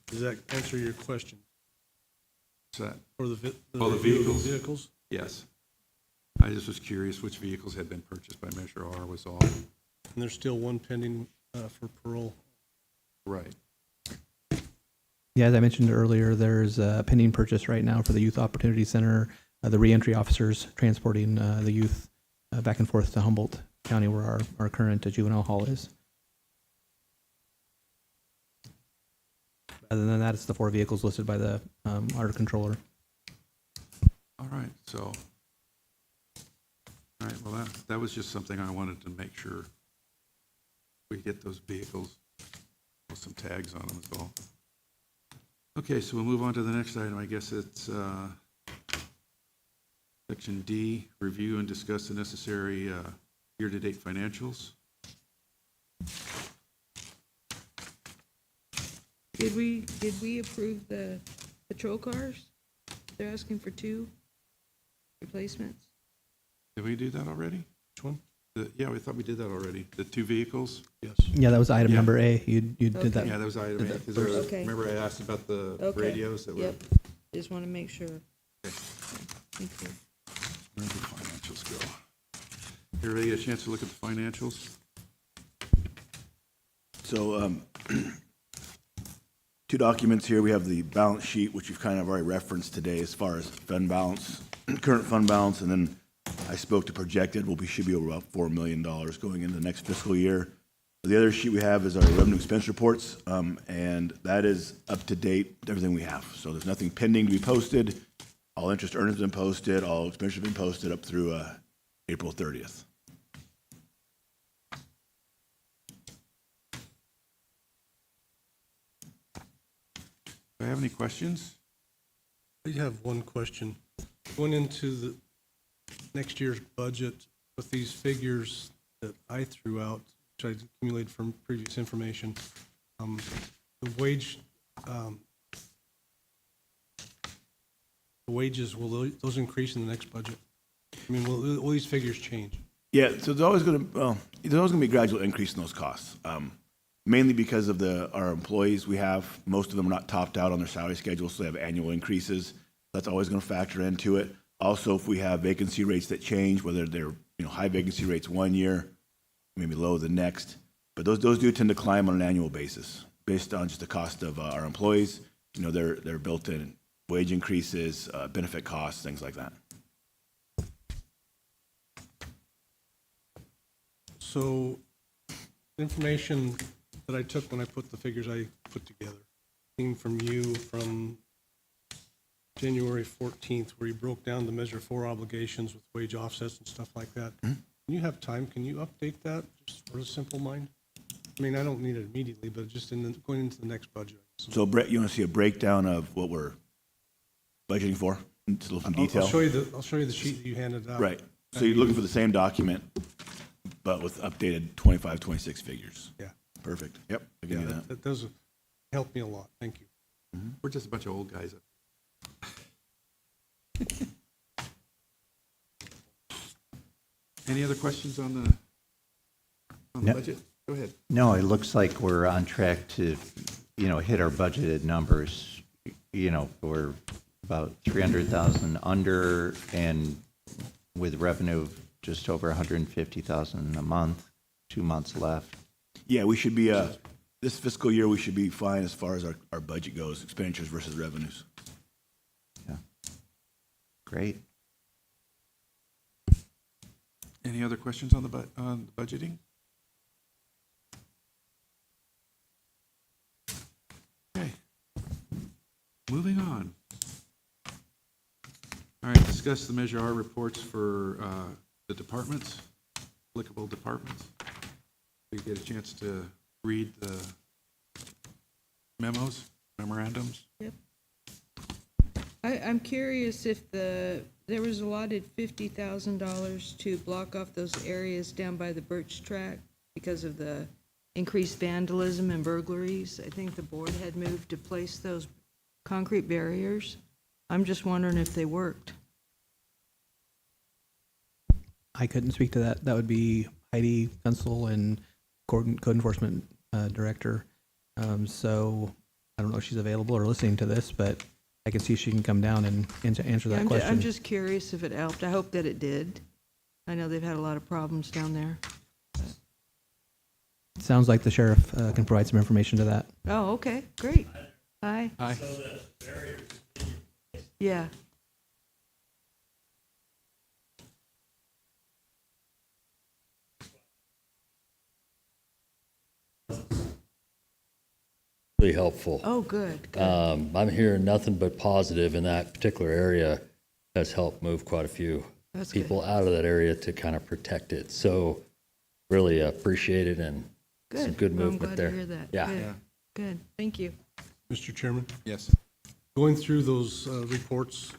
Does that answer your question? What's that? For the Oh, the review of vehicles. Vehicles? Yes. I just was curious which vehicles had been purchased by Measure R was all. And there's still one pending for parole. Right. Yeah, as I mentioned earlier, there's a pending purchase right now for the Youth Opportunity Center, the reentry officers transporting the youth back and forth to Humboldt County where our current juvenile hall is. Other than that, it's the 4 vehicles listed by the our controller. All right, so, all right, well, that was just something I wanted to make sure we get those vehicles with some tags on them as well. Okay, so we'll move on to the next item. I guess it's Section D, review and discuss the necessary year-to-date financials. Did we approve the patrol cars? They're asking for 2 replacements. Did we do that already? Which one? Yeah, we thought we did that already. The 2 vehicles? Yes. Yeah, that was item Yeah. number A. You did Okay. that. Yeah, that was item A, Did that 'cause there was- Okay. remember I asked about the Okay. radios that were, Yep, just want to make sure. Thank you. where did the financials go? Everybody get a chance to look at the financials? So, 2 documents here. We have the balance sheet, which you've kind of already referenced today as far as fund balance, current fund balance, and then I spoke to projected, should be over about $4 million going into the next fiscal year. The other sheet we have is our revenue expense reports, and that is up to date, everything we have. So there's nothing pending to be posted. All interest earnings have been posted, all expenditures have been posted up through April 30th. Do I have any questions? I have one question. Going into the next year's budget with these figures that I threw out, which I accumulated from previous information, the wages, will those increase in the next budget? I mean, will these figures change? Yeah, so there's always going to be a gradual increase in those costs, mainly because of our employees we have. Most of them are not topped out on their salary schedule, so they have annual increases. That's always going to factor into it. Also, if we have vacancy rates that change, whether they're high vacancy rates one year, maybe low the next, but those do tend to climb on an annual basis based on just the cost of our employees. They're built-in wage increases, benefit costs, things like that. So information that I took when I put the figures I put together came from you, from January 14th, where you broke down the Measure 4 obligations with wage offsets and stuff like that. Can you have time, can you update that, just for a simple mind? I mean, I don't need it immediately, but just going into the next budget. So Brett, you want to see a breakdown of what we're budgeting for, in some detail? I'll show you the sheet that you handed out. Right. So you're looking for the same document, but with updated 25, 26 figures. Yeah. Perfect. Yep, I can Yeah, do that. that does help me a lot. Thank you. We're just a bunch of old guys. Any other questions on the No. budget? Go ahead. No, it looks like we're on track to, hit our budgeted numbers. We're about 300,000 under and with revenue of just over 150,000 a month, 2 months left. Yeah, we should be, this fiscal year, we should be fine as far as our budget goes, expenditures versus revenues. Yeah. Great. Any other questions on the budgeting? Okay. Moving on. All right, discuss the Measure R reports for the departments, applicable departments. We get a chance to read the memos, memorandums. I'm curious if there was allotted $50,000 to block off those areas down by the Birch Track because of the increased vandalism and burglaries. I think the board had moved to place those concrete barriers. I'm just wondering if they worked. I couldn't speak to that. That would be Heidi Gunsel and Code Enforcement Director. So I don't know if she's available or listening to this, but I can see if she can come down and answer that I'm question. just curious if it helped. I hope that it did. I know they've had a lot of problems down there. Sounds like the sheriff can provide some information to that. Oh, okay, great. Hi. Hi. Yeah. Really helpful. Oh, good, good. I'm hearing nothing but positive, and that particular area has helped move quite a few That's good. people out of that area to kind of protect it. So really appreciate it and some good Well, movement I'm there. glad to hear that. Yeah. Good. Good, thank you. Mr. Chairman, Yes. going through those reports,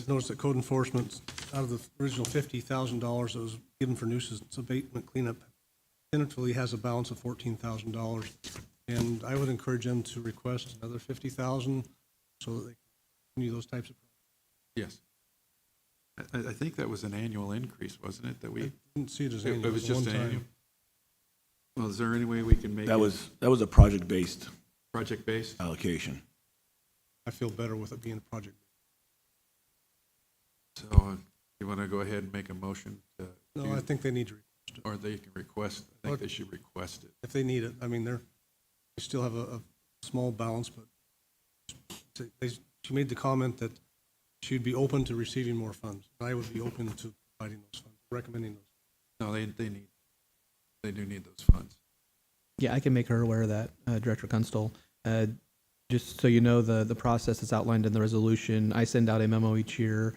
notice that code enforcement, out of the original $50,000 that was given for nuisance abatement cleanup, tentatively has a balance of $14,000. And I would encourage them to request another $50,000 so that they can continue those types of. Yes. I think that was an annual increase, wasn't it, that I we? didn't see it as It annual. was a just one-time. annual? Well, is there any way we can make That it was a project-based project-based? allocation. I feel better with it being a project. So you want to go ahead and make a motion to? No, I think they need to request it. Or they can request, I think they should request it. If they need it. I mean, they still have a small balance, but she made the comment that she'd be open to receiving more funds. I would be open to providing those funds, recommending those. No, they do need those funds. Yeah, I can make her aware of that, Director Kunstel. Just so you know, the process is outlined in the resolution. I send out a memo each year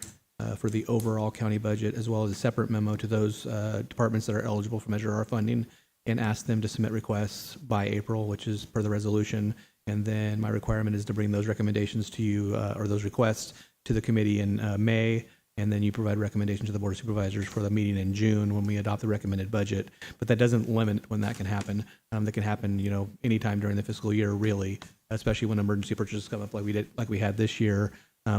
for the overall county budget, as well as a separate memo to those departments that are eligible for Measure R funding, and ask them to submit requests by April, which is per the resolution. And then my requirement is to bring those recommendations to you, or those requests to the committee in May, and then you provide recommendations to the Board of Supervisors for the meeting in June when we adopt the recommended budget. But that doesn't limit when that can happen. That can happen, anytime during the fiscal year, really, especially when emergency purchases come up like we had this year,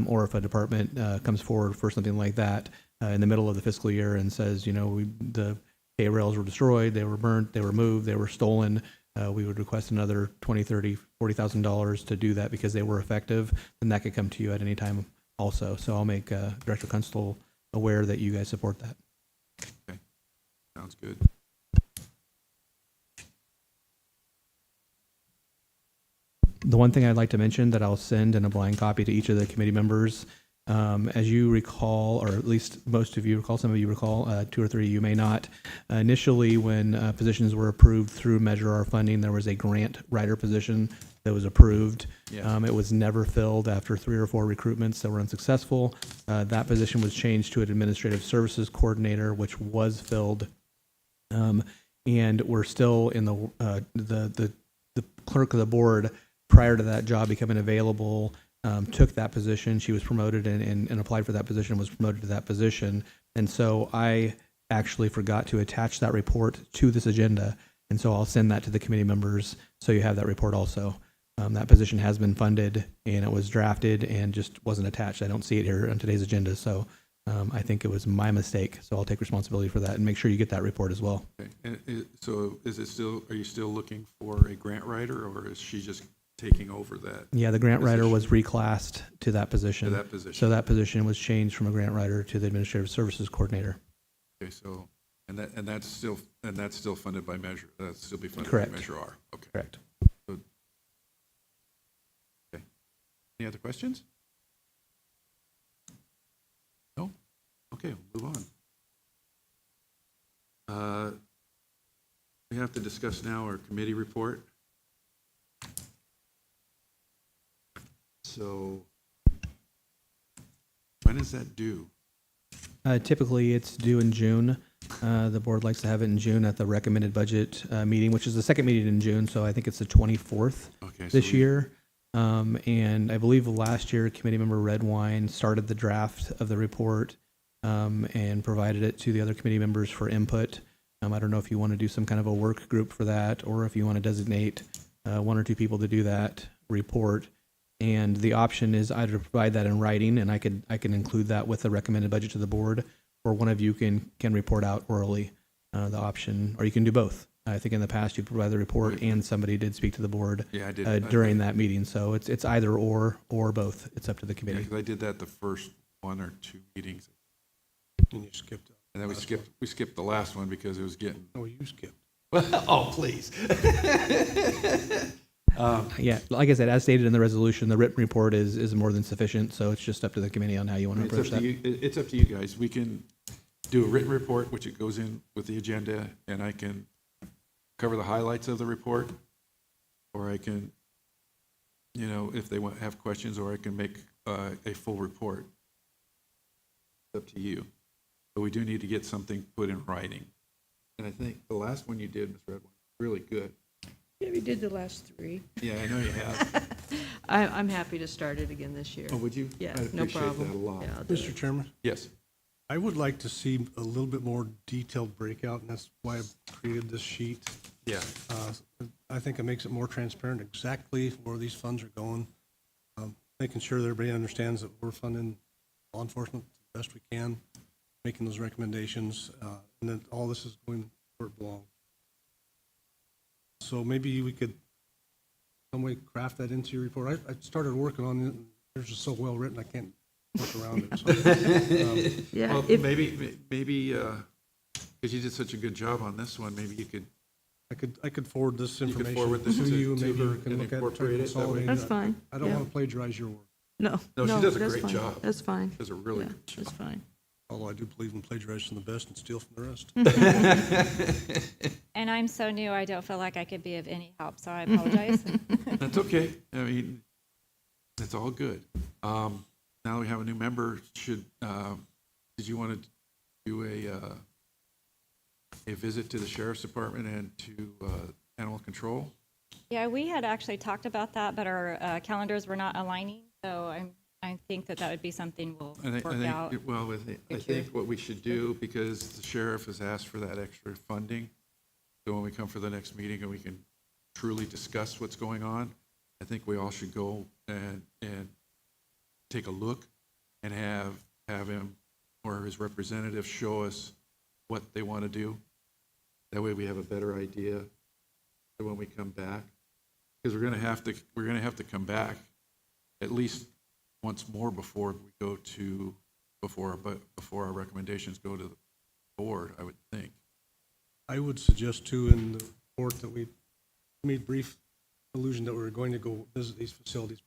or if a department comes forward for something like that in the middle of the fiscal year and says, the hay rails were destroyed, they were burnt, they were moved, they were stolen. We would request another $20,000, $30,000, $40,000 to do that because they were effective. Then that could come to you at any time also. So I'll make Director Kunstel aware that you guys support that. Okay, sounds good. The one thing I'd like to mention that I'll send in a blind copy to each of the committee members As you recall, or at least most of you recall, some of you recall, 2 or 3 you may not. Initially, when positions were approved through Measure R funding, there was a grant writer position that was approved. It was never filled after 3 or 4 recruitments that were unsuccessful. That position was changed to an administrative services coordinator, which was filled. And we're still in the clerk of the board prior to that job becoming available, took that position. She was promoted and applied for that position, was promoted to that position. And so I actually forgot to attach that report to this agenda. And so I'll send that to the committee members so you have that report also. That position has been funded and it was drafted and just wasn't attached. I don't see it here on today's agenda. So I think it was my mistake. So I'll take responsibility for that and make sure you get that report as well. Okay. So are you still looking for a grant writer, or is she just taking over that? Yeah, the grant writer position? was reclassed to that position. To that position. So that position was changed from a grant writer to the administrative services coordinator. Okay, so, and that's still funded by Measure, that's still be funded Correct. by Measure R, okay. Correct. Okay. Any other questions? No? Okay, we'll move on. We have to discuss now our committee report. So, when is that due? Typically, it's due in June. The board likes to have it in June at the recommended budget meeting, which is the second meeting in June, so I think it's the 24th Okay, so this year. And I believe last year, committee member Redwine started the draft of the report and provided it to the other committee members for input. I don't know if you want to do some kind of a work group for that, or if you want to designate 1 or 2 people to do that report. And the option is either to provide that in writing, and I can include that with the recommended budget to the board, or one of you can report out orally. The option, or you can do both. I think in the past you provided the report and somebody did speak to the board Yeah, I did. during that meeting. So it's either or both. It's up to the Yeah, committee. 'cause I did that the first 1 or 2 meetings, And you skipped. and then we skipped the last one because it was getting. Oh, you skipped. Oh, please. Yeah, like I said, as stated in the resolution, the written report is more than sufficient. So it's just up to the committee on how you want to It's approach up to that. you, it's up to you guys. We can do a written report, which it goes in with the agenda, and I can cover the highlights of the report, or I can, if they have questions, or I can make a full report. It's up to you. But we do need to get something put in writing. And I think the last one you did, Ms. Redwine, really good. Yeah, we did the last 3. Yeah, I know you have. I'm happy to start it again this year. Oh, would you? Yeah, I'd no appreciate problem. that a lot. Yeah, I'll do Mr. it. Chairman, Yes. I would like to see a little bit more detailed breakout, and that's why I created this sheet. Yeah. I think it makes it more transparent exactly where these funds are going, making sure that everybody understands that we're funding law enforcement the best we can, making those recommendations, and that all this is going where it belongs. So maybe we could some way craft that into your report. I started working on it, and it's just so well written, I can't work around it. So, Yeah, Well, if, maybe, because you did such a good job on this one, maybe you could, I could forward this You could information forward this to to- you, and to maybe her you can and look at it, try to incorporate it that way. consolidate that's it. fine. I don't Yeah. want to plagiarize your work, No, No, she does a that's great fine. job. That's fine. does a really Yeah, good job. that's fine. although I do believe in plagiarizing the best and steal from the rest. And I'm so new, I don't feel like I could be of any help, so I apologize. That's okay. I mean, it's all good. Now we have a new member, did you want to do a visit to the sheriff's department and to animal control? Yeah, we had actually talked about that, but our calendars were not aligning, so I think that would be something we'll work out. Well, I think what we should do, because the sheriff has asked for that extra funding, so when we come for the next meeting and we can truly discuss what's going on, I think we all should go and take a look and have him or his representative show us what they want to do. That way we have a better idea when we come back, because we're going to have to come back at least once more before we go to before our recommendations go to the board, I would think. I would suggest too in the report that we made brief allusion that we were going to go visit these facilities.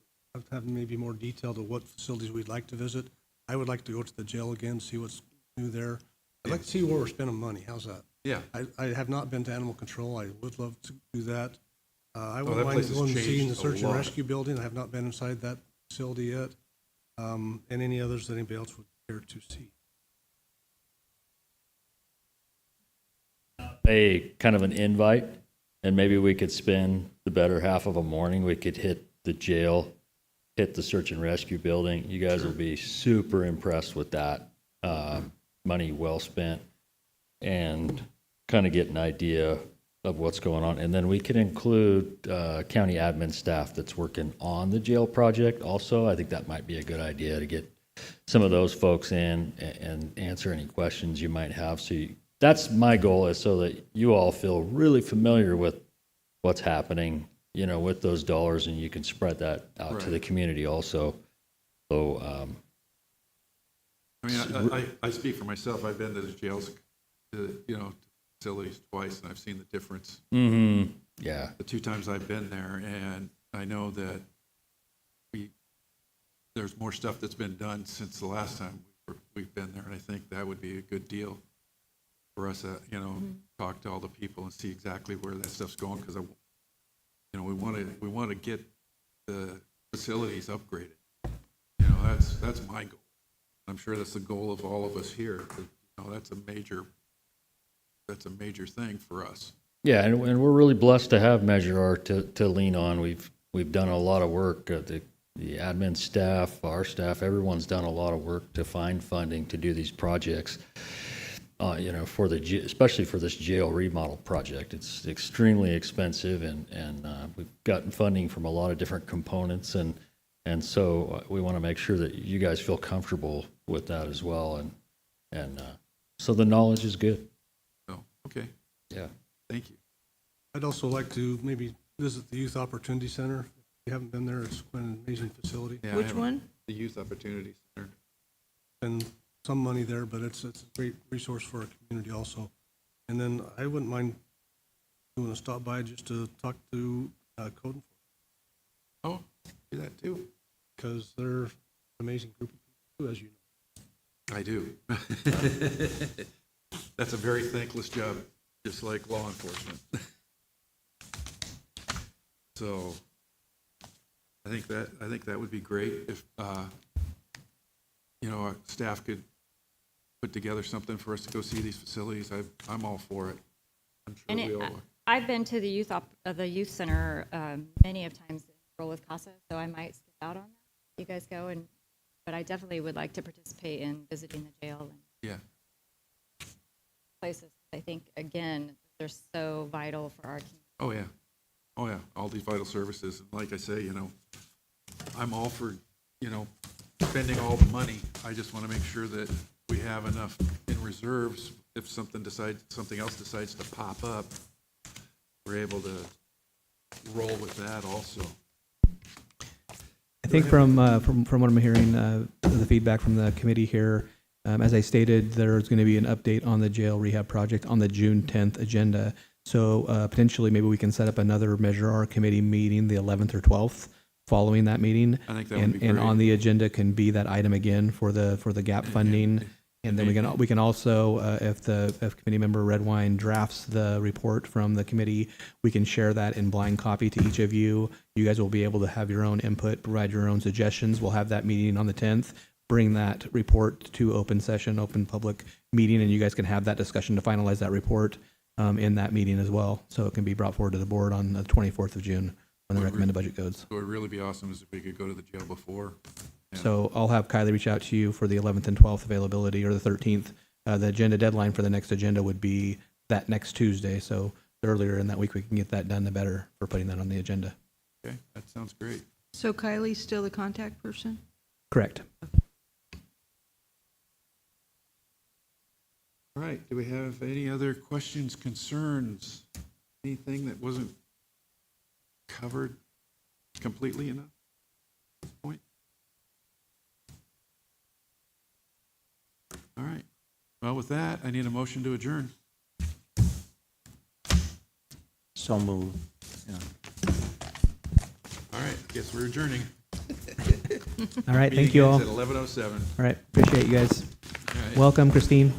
Have maybe more detail to what facilities we'd like to visit, I would like to go to the jail again, see what's new there. I'd like to see where we're spending money. How's that? Yeah. I have not been to animal control. I would love to do that. I that wouldn't place mind has going and seeing the changed a search and lot. rescue building. I have not been inside that facility yet. And any others that anybody else would care to see. A kind of an invite, and maybe we could spend the better half of a morning. We could hit the jail, hit the search and rescue building. You guys will be super impressed with that. Money well spent, and kind of get an idea of what's going on. And then we can include county admin staff that's working on the jail project also. I think that might be a good idea to get some of those folks in and answer any questions you might have. So that's my goal, is so that you all feel really familiar with what's happening, you know, with those dollars, and you can spread that out to the community also. So, I mean, I speak for myself. I've been to the jails, facilities twice, and I've seen the difference yeah, the 2 times I've been there, and I know that there's more stuff that's been done since the last time we've been there, and I think that would be a good deal for us, talk to all the people and see exactly where that stuff's going, because we want to get the facilities upgraded. That's my goal. I'm sure that's the goal of all of us here. But, that's a major thing for us. yeah, and we're really blessed to have Measure R to lean on. We've done a lot of work. The admin staff, our staff, everyone's done a lot of work to find funding to do these projects. For especially for this jail remodel project, it's extremely expensive, and we've gotten funding from a lot of different components, and so we want to make sure that you guys feel comfortable with that as well, and so the knowledge is good. So, okay, Yeah. thank you. I'd also like to maybe visit the Youth Opportunity Center. If you haven't been there, it's quite an amazing facility. Yeah, I Which haven't- one? The Youth Opportunity Center. Been some money there, but it's a great resource for our community also. And then I wouldn't mind doing a stop by just to talk to code enforcement, Oh, do that too. because they're an amazing group of people, too, as you know. I do. That's a very thankless job, just like law enforcement. So I think that would be great if our staff could put together something for us to go see these facilities. I'm all for it. I'm sure And we all are. I've been to the youth center many of times in roll with CASA, so I might skip out on that. You guys go, but I definitely would like to participate in visiting the jail and Yeah. places. I think, again, they're so vital for our community. Oh, yeah. Oh, yeah. All these vital services. And like I say, I'm all for, spending all the money. I just want to make sure that we have enough in reserves. If something else decides to pop up, we're able to roll with that also. I think from what I'm hearing, the feedback from the committee here, as I stated, there's going to be an update on the jail rehab project on the June 10th agenda. So potentially maybe we can set up another Measure R committee meeting the 11th or 12th following that meeting. I think that would be And great. on the agenda can be that item again for the gap funding. And then we can also, if committee member Redwine drafts the report from the committee, we can share that in blind copy to each of you. You guys will be able to have your own input, provide your own suggestions. We'll have that meeting on the 10th. Bring that report to open session, open public meeting, and you guys can have that discussion to finalize that report in that meeting as well. So it can be brought forward to the board on the 24th of June when the recommended budget goes. What would really be awesome is if we could go to the jail before. Yeah. So I'll have Kylie reach out to you for the 11th and 12th availability, or the 13th. The agenda deadline for the next agenda would be that next Tuesday. So the earlier in that week we can get that done, the better for putting that on the agenda. Okay, that sounds great. So Kylie's still the contact person? Correct. All right, do we have any other questions, concerns, anything that wasn't covered completely enough at this point? All right, well, with that, I need a motion to adjourn. So moved. Yeah. All right, guess we're adjourning. All right, Meeting thank you all. ends at 11:07. All right, appreciate you guys. All right. Welcome, Christine.